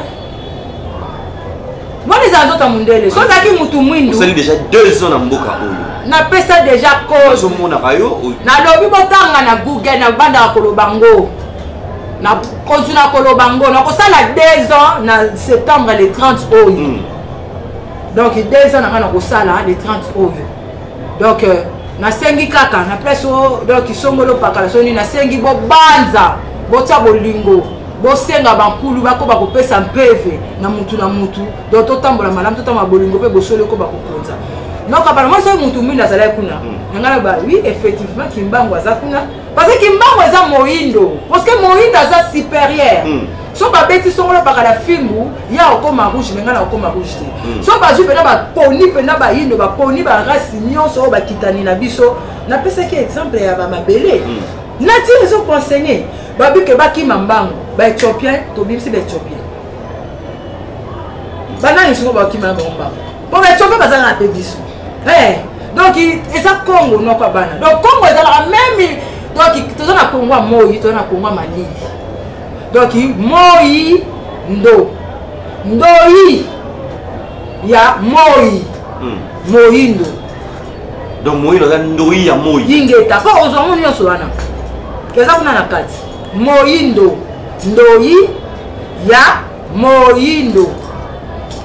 moi les anzoto mundele so zaki mutu mwindu ça déjà 2 ans na mboka oyo na pesa déjà cause mona kayo na lobi botanga na Google na banda kolobango na continue kolobango na ko sala 2 ans na septembre le 30 oyo donc 2 ans na ko sala le 30 oyo donc na sengi kaka na place donc isongolo pakala soni na sengi bo banza botia bolingo bosenga bankulu bako bakopesa mpeve na mutu donc totambola malamu totambola bolingo mpe bosolo ko bakokonza donc apparemment soki mutu mwinda azalaki kuna nangana ba oui effectivement Kimbangu aza kuna parce que Kimbangu eza moyindo parce que moyindo aza supérieur so babeti songolo bakala fimbu ya okoma rouge ngana okoma rouge te so bazwi pena baponi pena bayindo baponi barasi nyonso oyo bakitani na biso napesaki exemple ya bamabele nati ezokonsegne babike bakima mbango baéthiopien tobimisi baéthiopien banani singo bakima bango mbango po baéthiopien bazala na pe biso donc eza Congo noko bana donc Congo ezalaka même donc toza na Congo moyi toza na Congo malili donc moyi ndoi ya moyi moyindo donc moyindo za ndoi ya moyi yingeta ko ozongo nyonso wana keza kuna na kati moyindo ndoi ya moyindo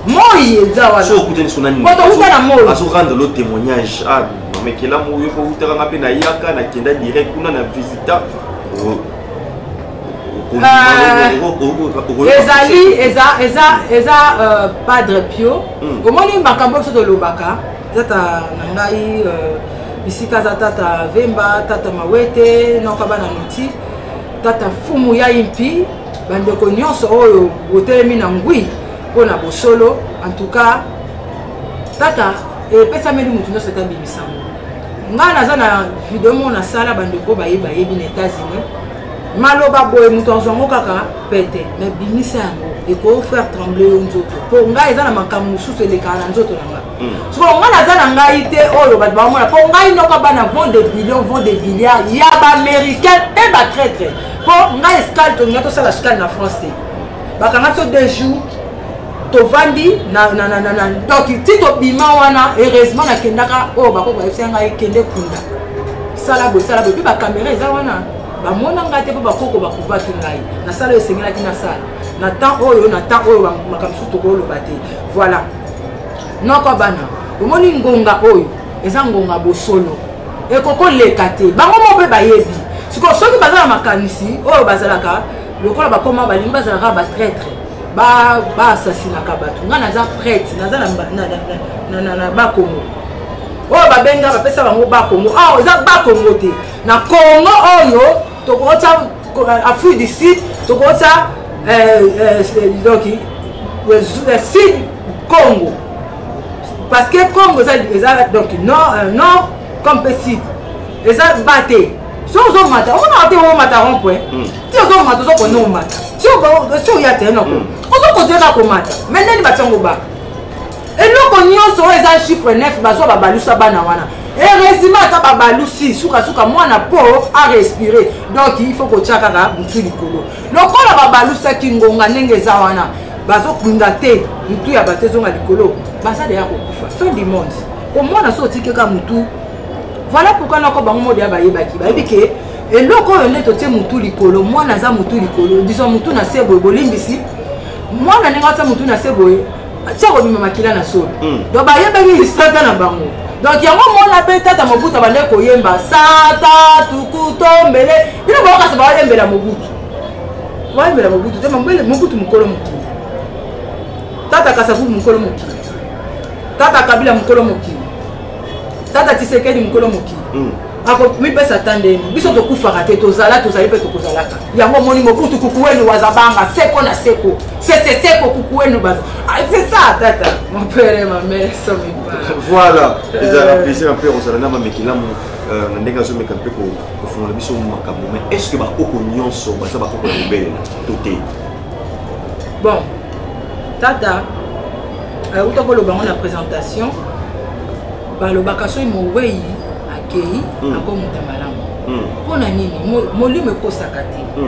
moyi eza wana so kuteni sunani ko to na moyi aso rendre le témoignage mais que là moyi ko utaka ngapi na yaka na kenda direct kuna na visita eza Padre Pio omoni makambo biso tolobaka tata na ngai bisika za tata Vemba tata Mawete noka bana noti tata Fumu ya impi bandeko nyonso oyo botelemi na ngwi mpona bosolo en tout cas tata epesameli mutu nyonso etabimisango ngai naza na video mo nasala bandeko bayebi na États-Unis maloba boye mutu azwango kaka pete mais bimisa yango eko faire trembler yo nzoto po ngai eza na makambo mosusu elekaka na nzoto na ngai soko ngai naza na ngai te oyo bato bamona po ngai noka bana vont des milliards ya baaméricain mpe batraître po ngai escale tolinga tosala escale na France te bakanga biso 2 jours tovandi donc ti tobima wana heureusement nakendaka oyo bakoko bayebisa ngai ekende kunda sala boye mpe bacaméra eza wana bamona ngai te mpo bakoko bakubaki ngai nasala oyo esengelaki nasala na temps oyo makambo mosusu tokoloba te voilà noko bana omoni ngonga oyo eza ngonga bosolo ekokoleka te bango mo mpe bayebi sikoyo soki baza na makanisi oyo bazalaka lokola bakoma balingi bazalaka batraître baasasinaka bato ngai naza prêtre naza na bakongo oyo babenga bapesa bango bakongo awa eza bakongo te na kongo oyo tokota Afrique du Sud tokota donc Sud Congo parce que Congo eza donc nord comme Sud eza bate so ozomata omonaka te omata rond-point ti ozomata ozokona omata si oya te noko ozokozeka komata me ndeni batiango ba eloko nyonso oyo eza chiffre 9 bazwa babalusa bana wana heureusement ata babalusi sukasuka mwana po arespire donc il faut kotia kaka mutu likolo lokola babalusaki ngonga ndenge eza wana bazokunda te mutu ya bato ezonga likolo baza deya kokufa fin du monde komona so otiki kaka mutu voilà pourquoi noko bango mode ya bayebaki bayebi ke eloko oyo nde totie mutu likolo mwana aza mutu likolo disons mutu na se boye bolimbisi mwana ndenge ata mutu na se boye tia kobima makila na solo donc bayebaki lisata na bango donc yango mona mpe tata Mobutu bande koyemba sata tukutombele bino baokasa bayembela Mobutu bayembela Mobutu te Mobutu mokolo mokili tata Kasavubu mokolo mokili tata Kabila mokolo mokili tata Tshisekedi mokolo mokili ako mipesa tandeni biso tokufaka te tozali mpe tokozalaka yango moni Mobutu kuku wenu wazabanga seko na seko seko kuku wenu baza c'est ça tata mon père et ma mère sont mes parents voilà ezala plaisir un peu ozala na mamekilamu na ndenge azomeka mpe kofungola biso makambo mais est ce que bakoko nyonso baza bakoko ya mobele to te bon tata uta koloba ngo na présentation balobaka soki mowei akei akomuta malamu mpona nini molimo ekosaka te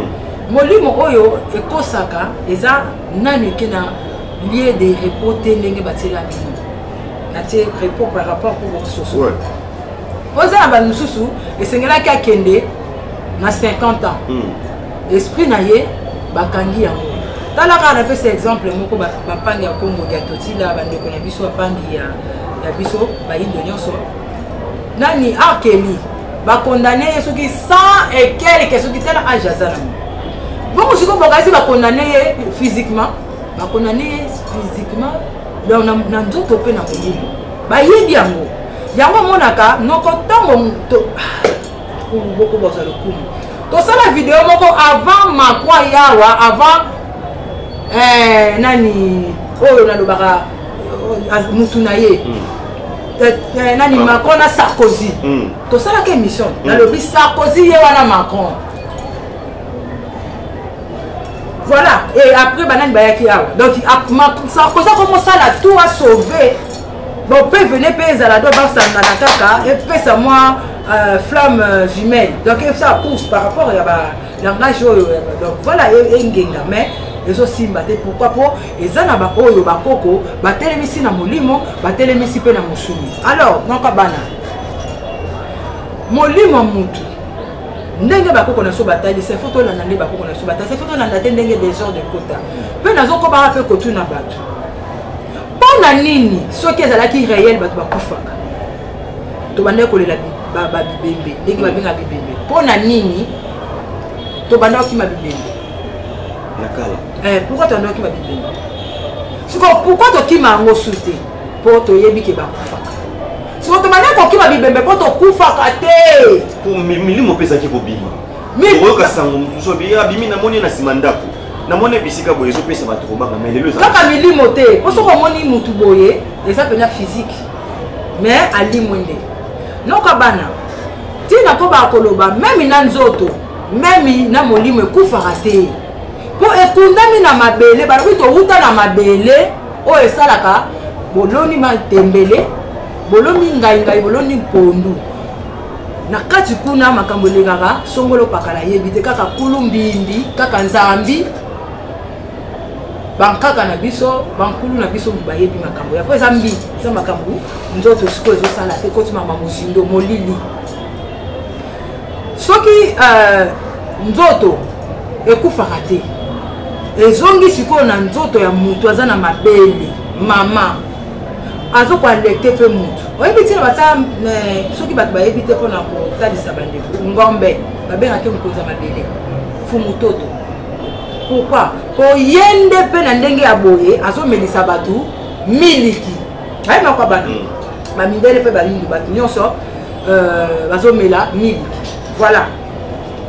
molimo oyo ekosaka eza nanu eke na lieu de repos te ndenge batiela bino natie repos par rapport pour bososo po eza na bamisusu esengelaki akende na 50 ans esprit na ye bakangi yango tala kaka napesa exemple moko bapangi ya Congo ya totila bandeko na biso bapangi ya biso bayindo nyonso nani akeli bakondane ye soki 100 et quelque soki tala age aza nango bon je ko bokasi ba condamner physiquement donc na nzoto pe na molimo ba yebi yango monaka noko tango to beaucoup boza le coup to sala vidéo moko avant makwa yawa avant nani oyo na lobaka mutunaye nani Macron na Sarkozy to sala ke émission na lobi Sarkozy ye wana Macron. Voilà, et après banane bayaki yawa donc Sarkozy comment ça la tout a sauvé. Bon, peut venir payer la doba sanganataka et puis ça moi flamme jumelle. Donc ça pousse par rapport à langage. Donc voilà, engenga mais les aussi batté pourquoi pour et ça na ba oyo ba koko ba telemisi na molimo ba telemisi pe na musumi. Alors naka bana molimo mutu ndenge ba koko na so batali c'est photo na ndenge ba koko na so batali c'est photo na ndate ndenge des genres de quota. Pe nazo ko ba pe ko tu na batu. Na nini soki ezalaki réel bato bakufaka tobanda kolela babibembe ndenge babenga bibembe mpo na nini tobanda okima bibembe pourquoi tobanda okima bibembe siko pourquoi tokima yango su te mpo toyebi ke bakufaka siko tobanda kokima bibembe mpo tokufaka te po milimo opesaki kobima oyoka sango mosusu abimi namoni na nsima ndako namone bisika boye zo pesa bato kobanga mais lelo kaka milimo te po soko moni mutu boye eza pena physique mais ali mwende noka bana tina ko ba koloba même na nzoto même na molimo ekufaka te po ekundami na mabele balobi touta na mabele oyo esalaka boloni matembele boloni ngai boloni mpondu na kati kuna makambo elekaka songolo pakala yebi te kaka kulumbimbi kaka nzambi bankaka na biso bankulu na biso bayebi makambo ya po eza mbi eza makambo nzoto siko ezosala te koti mama mozindo molili soki nzoto ekufaka te ezongi sikoyo na nzoto ya mutu aza na mabele mama azokoalekte mpe mutu oyebi ntina bata soki bato bayebi te mpona kotalisa bandeko ngombe babengaki mokonzi ya mabele fumu toto pourquoi po yende pe na ndenge ya boye azomelisa bato miliki ayi nakwa bato bamindele mpe bamindu bato nyonso bazomela miliki voilà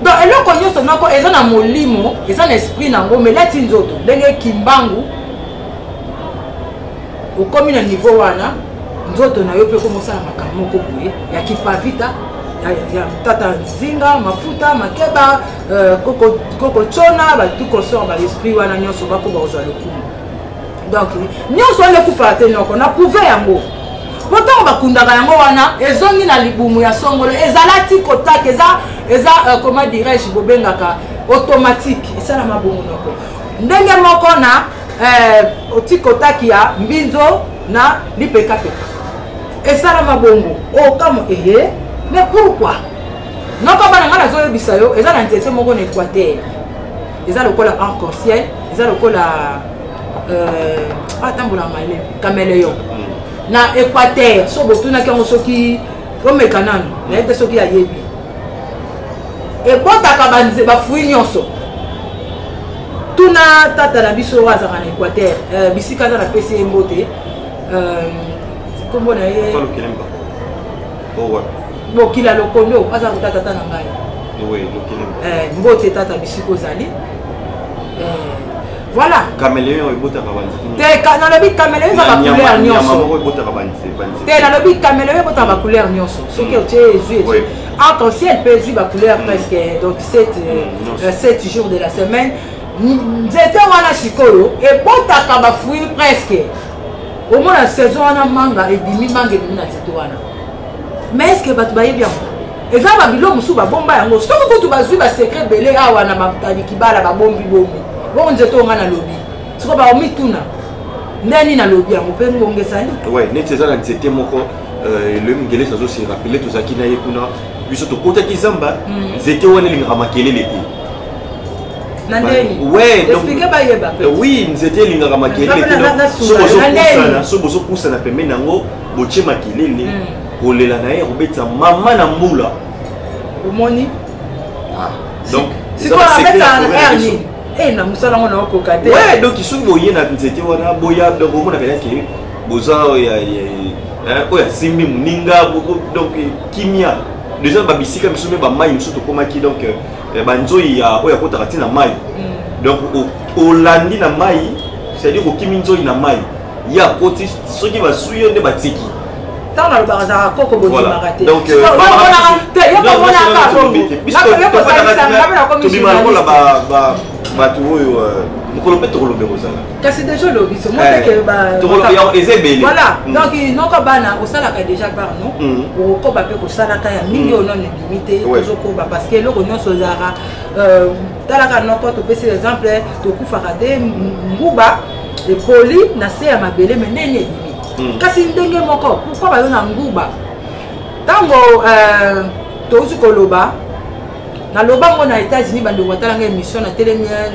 donc eloko nyonso noko eza na molimo eza na esprit nango melati nzoto ndenge kimbangu okomi na niveau wana nzoto na yo mpe komosala makambo moko boye ya kipavita ya tata nzinga mafuta makeba koko chona batu kosor ba esprit wana nyonso bako bazwa lokumu donc nyonso wana ekufaka te noko na prouve yango pourtant bakundaka yango wana ezongi na libumu ya songolo ezalati kotaka eza comment dirais-je bobengaka automatique esala mabongo noko ndenge moko na otikotaki ya mbinzo na lipekapeka esala mabongo okamo mais pourquoi noko bana ngana zoyebisa yo eza na nzete moko na Équateur eza lokola arc-en-ciel eza lokola atambola male caméléon na Équateur so botuna kango soki omeka nanu na ete soki ayebi ebotaka banze bafui nyonso tuna tata na biso azaka na Équateur bisika aza na pesi mbote kombo na ye bokila lokondo aza kota tata na ngai mbote tata bisiko zali voilà caméléon ebotaka banze te na lobi caméléon za ba couleur nyonso te na lobi caméléon ebotaka ba couleur nyonso soki otie ezui arc-en-ciel peut ezui ba couleur presque donc 7 jours de la semaine nzete wana sikoyo ebotaka ba fruit presque au moins la saison wana manga edimi manga edimi na nzete wana mais est-ce que bato bayebi yango eza babilo mosusu babomba yango soki kutu bazwi basekret bele awa na balikibala babombi bongo nzete onga na lobi siko baomituna ndeni na lobi yango mpe ngongesani neti eza na nzete moko eloyi mongelesi azosi rappele tozalaki na ye kuna biso tokotaki zamba nzete wana elingaka makelele te oui nzete elingaka makelele te so bozopusana pembeni nango botie makelele kolela na ye kobetisa mama na mbula omoni donc sikoyo abetaka na air nini Eh na musala ngona okoka te. Ouais, donc ils sont boyé na nzete wana boya donc on a fait que boza oya simbi muninga donc kimia déjà babisika misome ba mai musoto komaki donc banzoi ya oya kota katina mai. Donc au landi na mai, c'est-à-dire au kimi nzoi na mai. Ya koti soki ba suyo nde batiki. Tant le bazar koko boni marate. Donc c'est déjà le biso moi que voilà donc non ka bana au sala ka déjà par non au ko ba pe ko sala ka ya mingi on non limité toujours ko ba parce que le ko nyonso zara talaka non ko to pesi exemple to ku fakade nguba et poli na se ya mabele menene kasi ndenge moko pourquoi ba na nguba tango to koloba na loba ngo na États-Unis bando watalanga émission na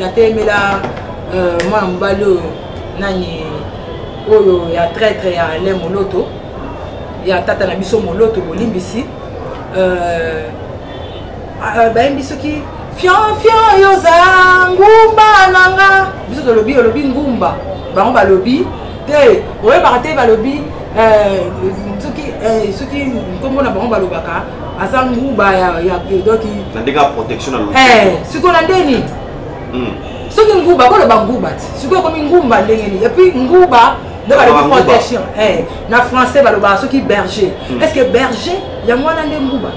telemela moi mbalo nani oyo ya traître ya le moloto ya tata na biso moloto bolimbisi ba mbiso ki fian yoza ngumba nanga biso to lobi ngumba bango ba lobi te oye barate ba lobi soki comme on a bango ba lobaka asa ngumba ya doki na ndeka protection na lobi siko na ndeni soki nguba ko loba nguba siko komi ngumba ndengeni et puis nguba de ba lobi protection na français ba loba soki berger est-ce que berger ya mwana nde nguba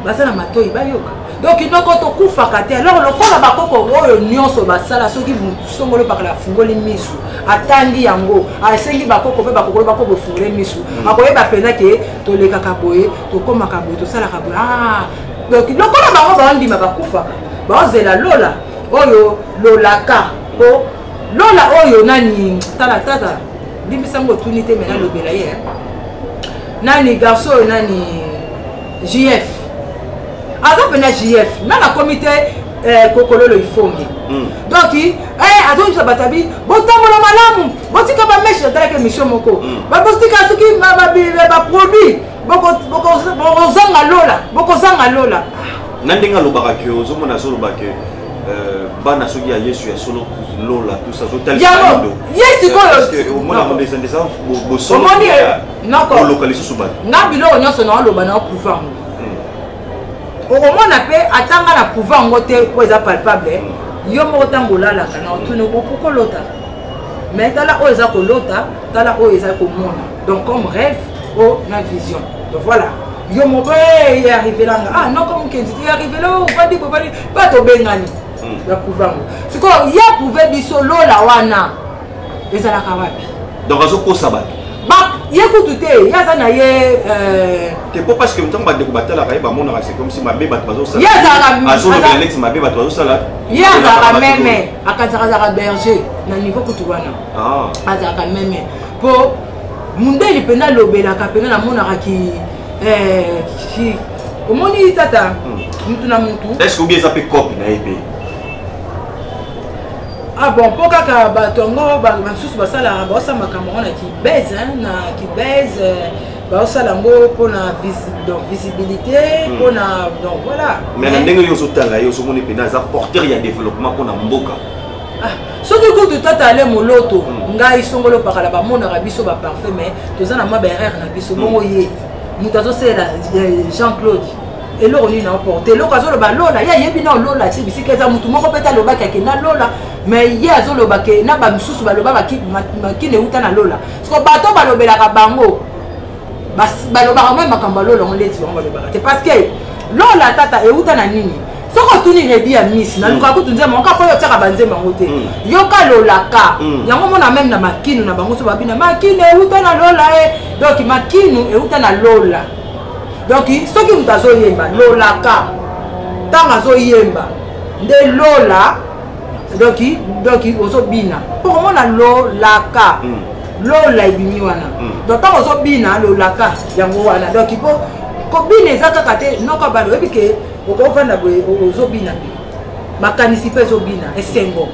basa na matoi ba yoka donc il faut que tu fasses te alors le fond ba koko oyo nyonso basala soki songolo pa la fungoli misu atandi yango asengi ba koko pe ba kokolo ba koko fungole misu akoyeba pena ke to leka kaboye to koma kaboye to sala kaboye donc le kola ba ba ndima ba kufa ba zela lola oyo lolaka ko lola oyo nani tata limbisango tunité mena lobela ye nani garçon nani JF Azap na JF, na comité kokololo ifongi. Donc azo ça batabi, botambola malamu, botika ba mesh dans la mission moko. Ba botika suki ba produit, boko zanga lola. Nandinga lobaka ke ozomona solo bake bana soki ya Yesu ya solo lola tout ça total. Yes ko parce que au moins on descend ça bo solo. Nako localiser suba. Na bilo nyonso na loba na pouvoir. Au moment on attendre la pouvoir ngote pour les palpable yo mo tangola la kana otune pourquoi l'autre mais tala o eza ko lota tala o eza ko mona donc comme rêve o na vision donc voilà yo mo be y arriver là non comme kenzi y arriver là on va dire pas to bengani la pouvoir c'est quoi ya pouvoir biso lola wana eza la kawapi donc azo ko sabat ba yekutu te yaza na ye c'est pas parce que temps ba de batala ka ba mona c'est comme si ma beba bazo sala yaza azo le lex ma beba bazo sala yaza même akazaka berger na niveau kutu wana azaka même po mundeli pena lobela ka pena na mona ki omoni tata mutu na mutu est-ce que bien ça peut copie na épée ah bon pour kaka batongo ba masusu basala ba osama kamona qui baise na qui baise ba osala ngo pour na visibilité pour na donc voilà mais ndenge yo sotanga yo so moni pena za porteur ya développement pour na mboka soki ko tata ale moloto ngai songolo pakala ba mona ka biso ba parfait mais tozana ma berrer na biso bongo ye mutazo sela Jean-Claude et là on est en porté là quand on va lola ya yebi na lola ti bisika za mutu moko peta loba ka na lola mais ya zo loba ke na ba misusu ba loba ba ki ne uta na lola parce que bato ba lobela ka bango ba loba ka même makamba lola on leti on ba loba c'est parce que lola tata e uta na nini soko tuni rebi ya miss na luka ko tunze mon ka po yo tsaka banze mangote yo ka lola ka yango mona même na makinu na bango so ba bina makinu e uta na lola donc makinu e uta na lola. Donc ce qui vous a zo yemba lola ka tanga zo yemba de lola donc ozo bina pour moi na lola ka lola ibimi wana donc tanga zo bina lola ka yango wana donc il faut ko bina ezaka kate noko balo ebike oko vanda boye ozo bina makanisi pe zo bina esengo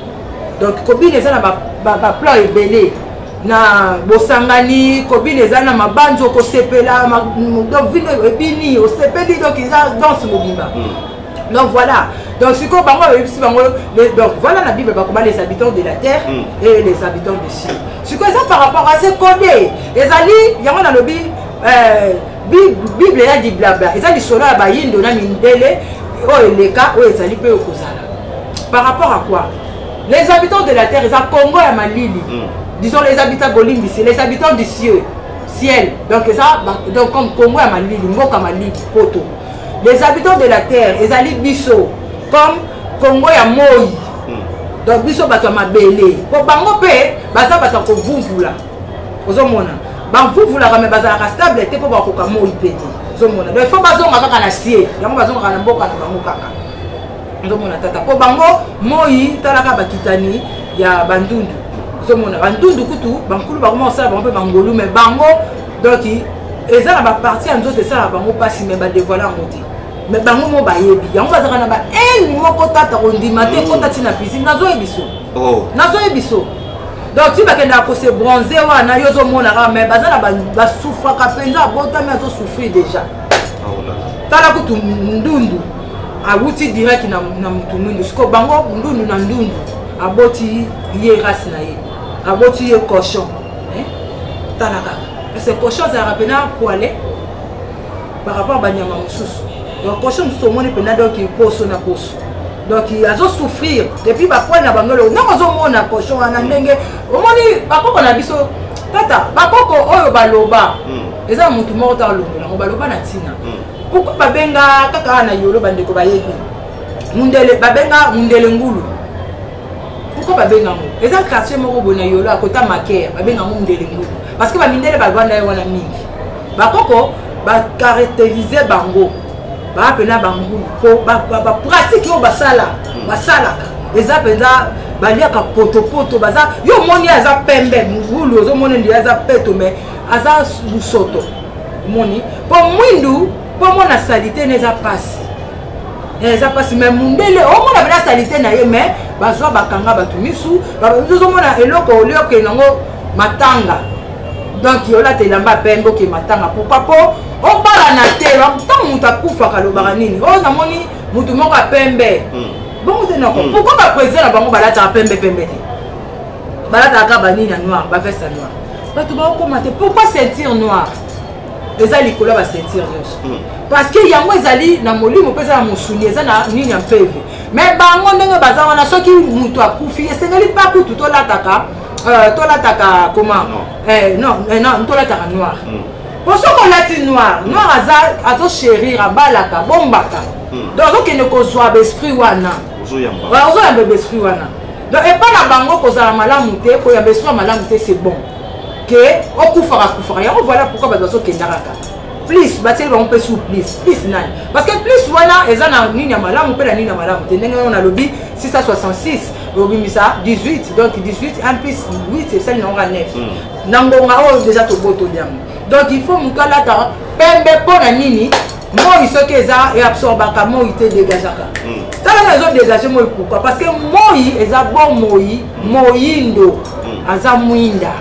donc ko bina ezana ba plan ebele na bosangani kobine eza na mabanzo ko sepela donc vino ebini o sepeli donc eza danse mobimba Donc voilà. Donc si donc voilà la Bible comment les habitants de la terre et les habitants du ciel. Ce que ça par rapport à ces codés, les alliés, il y a dans le Bible là dit blabla. Ils ont dit solo à bayindo na mindele oh les cas où ils allaient payer au kozala. Par rapport à quoi? Les habitants de la terre, ils ont Congo et Malili. Disons les habitants Golim ici, les habitants du ciel. Donc ça donc comme Congo et Malili, Ngoka Malili, Poto. Les habitants de la terre, ils allaient biso comme Congo et Moï. Donc biso bato mabele. Pour bango pe, basa bato ko vuvula. Ozomona. Ba vuvula ka me basa ka stable te po ba ko ka Moï peti. Ozomona. Donc il faut bazonga kaka na sie. Yango bazonga na mboka na bango kaka. Ozomona tata. Po bango Moï talaka bakitani ya bandundu. Ozomona. Bandundu kutu, bankulu ba comment ça ba pe bangolu mais bango donc eza na ba partie en d'autres ça bango pasi mais ba dévoiler en côté. Mais bango mo ba yebi yango bazaka na ba moko tata ondima te kota tina piscine nazo yebiso nazo yebiso donc tu bakenda ko se bronzer wana yozo mona ka mais bazana ba souffra ka penza bota mais azo souffrir déjà tala kutu ndundu awuti direct na mutu ndundu siko bango ndundu na ndundu aboti ye race na ye aboti ye cochon tala ka ce cochon ça rappelle poilé par rapport à banyama mususu. Donc cochon tout le monde peut donc il pose na pose. Donc il a souffrir depuis ba point na bangolo na ozo mona cochon na ndenge omoni bakoko na biso tata bakoko oyo baloba eza mutu moko ta longola baloba na tina pourquoi babenga kaka na yolo bandeko bayebi mundele babenga mundele ngulu pourquoi babenga mo eza quartier moko bona yolo akota maker babenga mundele ngulu parce que ba mindele ba banda wana mingi bakoko ba caractériser bango ba pena bango ko ba pratique yo basala eza penza baliaka poto baza yo moni aza pembe ngulu ozo moni ndi aza peto mais aza busoto moni po mwindu po mona salité neza passe eza passe mais mundele o mona bela salité na ye mais bazwa bakanga batu misu ozo mona eloko olioke nango matanga donc yola te lamba pembe ke matanga pourquoi po o bala na te tant muta kufa kalobaka nini o na moni mutu moko pembe bon te nako pourquoi ba président na bango balata pembe te balata ka banini na noir ba veste noir batu ba commenter pourquoi ceinture noire eza likolo ba ceinture nyos parce que yango ezali na molimo pesa na musuni eza na nini ya peve mais bango ndenge baza wana soki mutu akufi esengeli pa kutu to lataka comment non to lataka noir pour ce qu'on a dit noir azo chérir abalaka bombaka donc okende kozwa besprit wana ozoyamba besprit wana donc epa na bango kozala malamu te koyamba esprit malamu te c'est bon ke okufaka yango voilà pourquoi bazokendaka kaka plus bateli bango mpe sous plus nani parce que plus wana eza na nini ya malamu mpe na nini ya malamu te ndenge wana lobi 666 obimisa 18 donc 18 1 plus 8 esali nango 9 na ngonga oyo déjà toboto yango. Donc il faut mutu alata pembe pona nini moi soki eza et absorbaka moi te dégageaka tala na zo dégager moi pourquoi parce que moi eza bon moyindo aza mwinda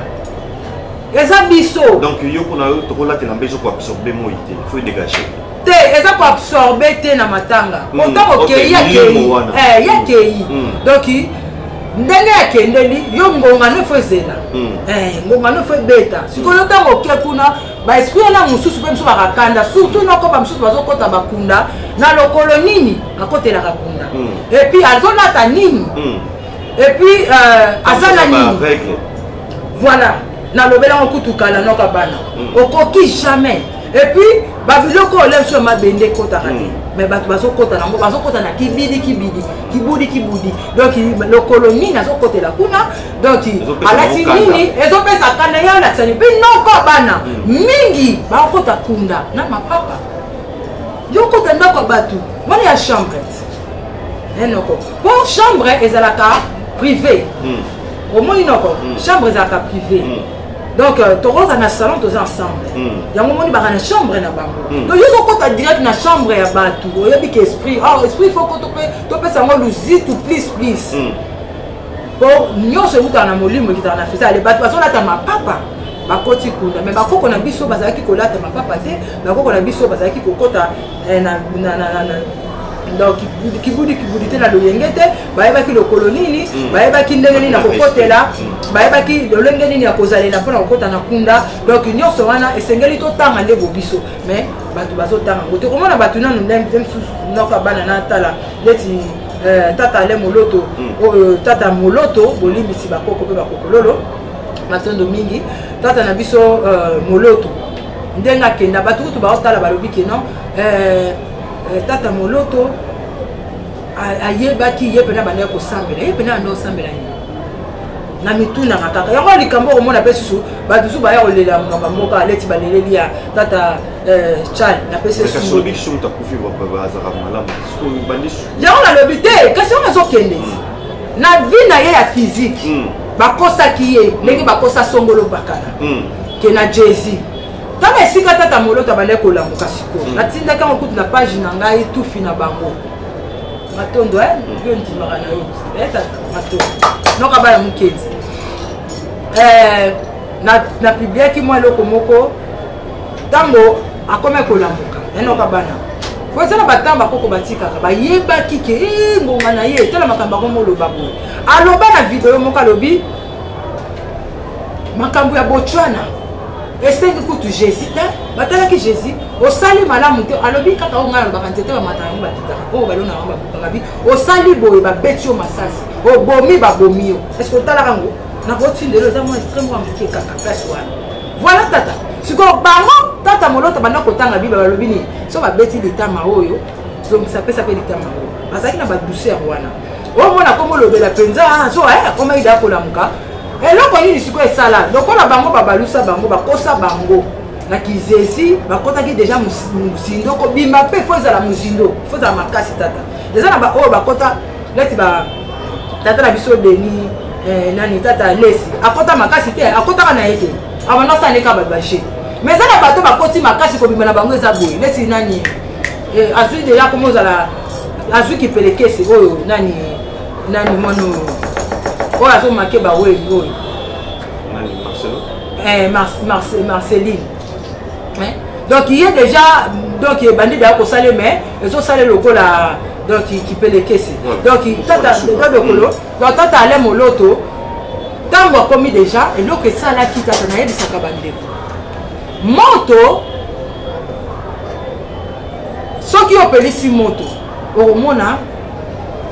eza biso donc yo kuna to kola te na mbezo ko absorber moi te il faut dégager te eza ko absorber te na matanga autant que yakei donc ndenge akendeli yo ngonga no fozela ngonga no fo beta sikoyo tango ke kuna ba esprit na mususu pe mususu bakakanda surtout noko ba mususu bazokota bakunda na lokolo nini akotela kakunda et puis azonata nini et puis azala nini voilà na lobela okutukala noka bana okoki jamais et puis ba biloko ole so mabende kota kati mais bato bazokota nango bazokota na kibudi donc lokolo nini azokotela kuna donc alati nini ezopesa kana ya na tsani pe noko bana mingi bakota kunda na mapapa yokota ndako batu mwana ya chambre noko pour chambre ezalaka privé au moins noko chambre ezalaka privé. Donc, tu as un salon, tu es ensemble. Il y a un moment où tu as une chambre. Donc, il faut direct dans la chambre. Il y a un esprit. Ah, esprit, il faut que tu fasses un lousi, tu please. Bon, nous, c'est où tu as un molimo qui t'a fait ça. Les bateaux, là, tu as ma papa. Bakoti kunda. Mais bako qu'on a biso, bazaki kola, tu as ma papa. Bako qu'on a biso, bazaki kokota. donc kibudi te na loyenge te bayebaki lokolo nini bayebaki ndenge nini na kokotela bayebaki lolenge nini ya kozalela mpona kokota na kunda donc nyonso wana esengeli totanga nde bobiso mais bato bazotanga ngo tokomona bato nanu nde mosusu noka bana natala neti tata ale moloto tata moloto bolimbisi bakoko mpe bakokololo matondo mingi tata na biso moloto ndenge akenda bato kutu baotala balobi ke non tata moloto ayebaki ye pena banda kosambela ye pena ando osambela nini na mitunaka kaka yango likambo okomona mpe susu bato susu baya kolela monoko mboka aleti baleleli ya tata chal na pese yango nalobi te kasi yango azokende na vi na ye ya physique bakosaki ye ndenge bakosa songolo bakala ke na jesi tala esika tata moloto abandaki kolambuka sikoyo natindaki yango kutu na page na ngai tufi na bango matondo yo ndimaka na yo matondo noka bana mokezi na pibliaki mwa eloko moko ntango akomi kolambuka enoka bana po eza na batango bakoko batikaka bayebaki ke ngonga na ye tala makambo akomi oloba boye aloba na video moko alobi makambo ya botswana esengi kutu jésus te batalaki jésus osali malamu te alobi kaka oyo ngai alobaka nzete bamata yango bakitaka oyo balona yango babukaka bi osali boye babeti yo masasi obomi babomi yo estce otalaka yango nakotindelo eza mwa extrême wa moke kaka place wana voilà tata sikoyo bango tata moloto banda kotanga bible balobi nini so babeti litama oyo zongisa pesa mpe litama oyo bazalaki na badouceur wana oyo mona komolobela mpenza so akoma ida akolamuka eloko nini sikoyo esala lokola bango babalusa bango bakosa bango na kizesi bakotaki deja musindo kobimba mpe fo ezala musindo fo ezala makasi tata eza na baoyo bakota neti tata na biso deni nani tata lesi akota makasi te akotaka na ye te abanasaneka babashe mais eza na bato bakoti makasi kobimba na bango eza boye neti nani azwi deja komo ozala azwi kipelekesi oyo nani mono oyo azomake baweli oyo Marceline donc il y a déjà donc bandi da kosale mais ezosale lokola donc kipelekesi donc tata lokolo donc tata ale moloto ntango akomi déjà eloko esalaki tata nayebisaka bandeko moto soki opelisi moto okomona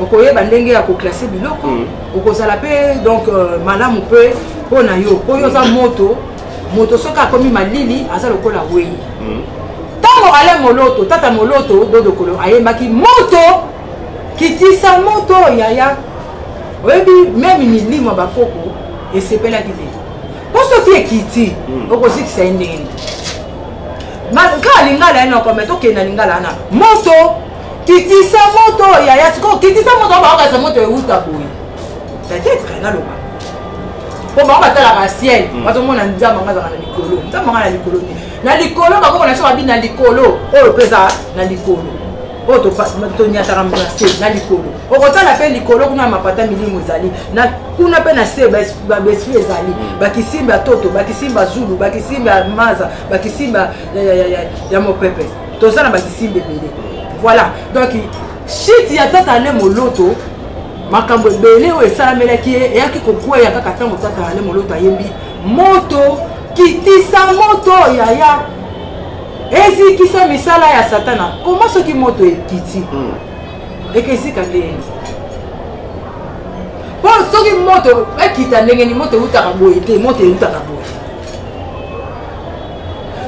okoyeba ndenge ya koklase biloko okozala mpe donc malamu mpe mpo na yo po yo oza moto soki akomi malili aza lokola wei ntango ale moloto tata moloto dodokolo ayembaki moto kitisa moto yaya oyebi meme milimo ya bakoko esepelaki te po soki ekiti okozikisa ye ndenge kaka lingala ye noko me tokenda lingala wana moto kitisa moto yaya sikoyo kitisa moto bakokasa moto euta boye peut-être naloba po bango batalaka ciel bazomona nzambe anga azaka na likolo nzambe anga na likolo te na likolo bakokona so babi na likolo oyo mpe eza na likolo oyo toniataka na se na likolo okotala mpe likolo kuna mapata milimo ezali na kuna mpe na se baesprit ezali bakisimba ya toto bakisimba ya zulu bakisimba ya maza bakisimba ya mopepe toza na bakisimba ebele voilà donc shiti ya tata ale moloto makambo ebele oyo esalamelaki ye eyaki kokweya kaka ntango tata ale moloto ayembi moto kitisa moto yaya ezikisa misala ya satana koma soki moto ekiti ekesika ndenge po soki moto ekita ndenge ni moto eutaka boye te moto eutaka boye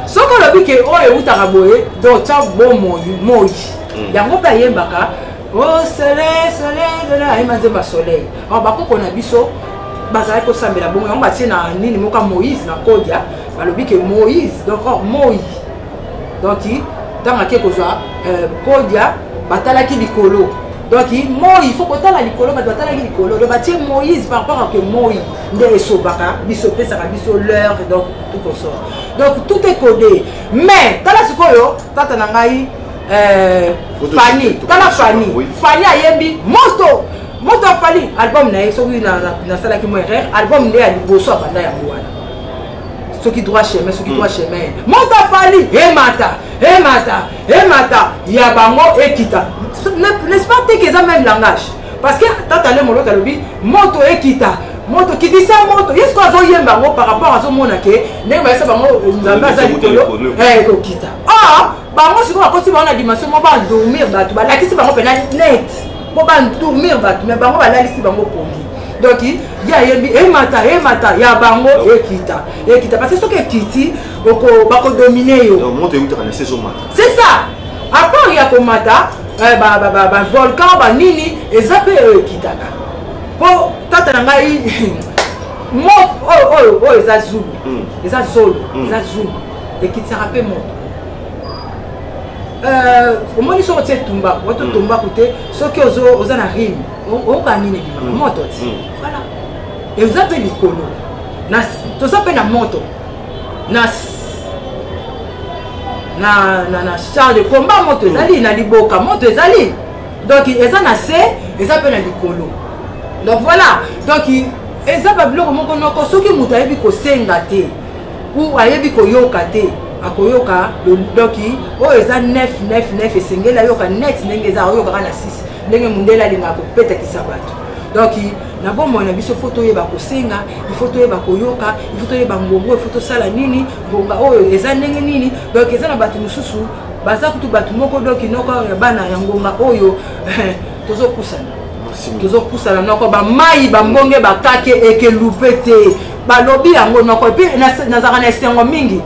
soki olobi ke oyo eutaka boye donc tia bo moi yango mpe ayembaka o soleil ayemba nzemba soleil or bakoko na biso bazalaki kosambela bongo yango batie na nini moka moïse na kodia balobi ke moïse donc or moi donc ntango ake kozwa kodia batalaki likolo donc moi il faut kotala likolo bato batalaki likolo donc batie moïse par rapport ake moi nde esobaka biso pesaka biso l'heure donc tout consort donc tout est codé mais tala sikoyo tata na ngai Fanny tala Fanny ayembi moto Fanny album na ye soki nasalaki mo erreur album nde ya liboso abanda yango wana soki droit chemin soki droit chemin moto afali emata ya bango ekita n'est-ce pas te que eza même langage parce que tata le moloka lobi moto ekita moto kitisa moto yesko azoyemba yango par rapport azomona ke ndenge bayesa bango nzambe aza likolo ekokita bango sikoyo bakosi bango na dimension mo bandormir bato balakisi bango mpena net po bandormir bato mais bango balalisi bango pongi donc ya yebi emata ya bango ekita parce que soki ekiti bakodomine yo c'est ça à part ya komata volcan banini eza mpe oyo ekitaka mpo tata na ngai oyo eza zulu eza zolo eza zulu ekitisaka mpe moto omoni soki otie tumbaku wato tumbaku te soki oza na rime oyoka nini ebimaka moto ti voilà eza mpe likolo toza mpe na moto na char de combat moto ezali na liboka moto ezali donc eza na se eza mpe na likolo donc voilà donc eza babiloko moko noko soki moto ayebi kosenga te ou ayebi koyoka te akoyoka donc oyo eza 9 esengeli ayoka net ndenge eza oyokaka na 6 ndenge mondele alingaka kopetakisa bato donc na bomoi na biso fo toyeba kosenga ifo toyeba koyoka ifo toyeba ngongo ifo tosala nini ngonga oyo eza ndenge nini donc eza na bato mosusu baza kutu bato moko donc noko ya bana ya ngonga oyo tozopusana noko bamai bambonge bakake ekelupe te balobi yango noko epi nazaka na esengo mingi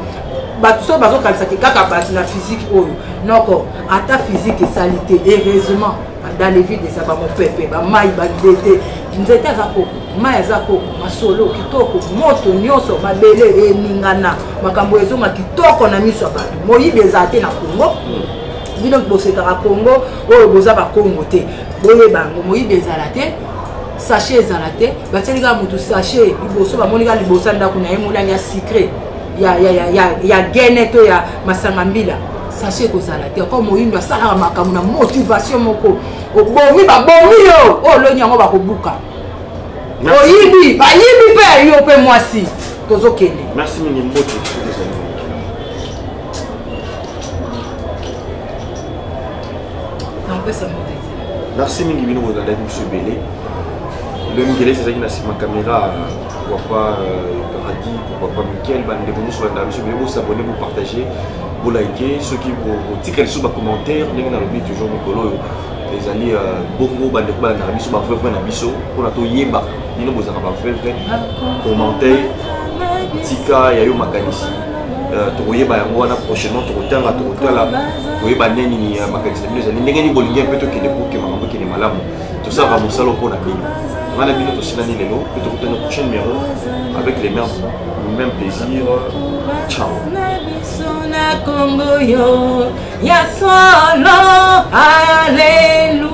bato so bazokanisaki kaka bato na physique oyo noko ata physique esali te heureusement dans les villes eza bamopepe bamai banzete nzete aza koko mai aza koko masolo kitoko moto nyonso mabele eningana makambo ezonga kitoko na miso ya bato moyibi ezala te na Congo bino bosekaka Congo oyo boza bakongo te boyebango moyibi ezala te sachet ezala te batielika motu sachet liboso bamonika liboso ya ndako na ye molangi ya sucre ya gene to ya masanga mbila sachet kozala te comme moyindo asalaka makambo na motivation moko obomi babomi yo oyo loni yango bakobuka oyibi bayibi mpe yo mpe mwasi tozokende. Merci mingi mbote. Merci mingi bino bozala monsieur Belé. Le Miguel c'est ça qui n'a pas ma caméra pourquoi pas Paradis pourquoi pas Michael bande bonus sur la monsieur Belé vous s'abonner vous partager vous liker ceux qui vous tirer sur bas commentaire ndenge na lobi toujours mikolo les alliés bongo bande ko na biso ba frère na biso pour na to yeba bino bozaka ba frère commentaire tika ya yo makanisi tokoyeba yango wana prochainement tokotanga tokotala koyeba neni ni makanisi bino zali ndenge ni bolingi mpe tokende pour que makambo kende malamu tosala mosalo mpona bino wana bino tosilani lelo pe tokotana prochain numéro avec les mêmes plaisir. Ciao. Congo yo ya solo, alléluia.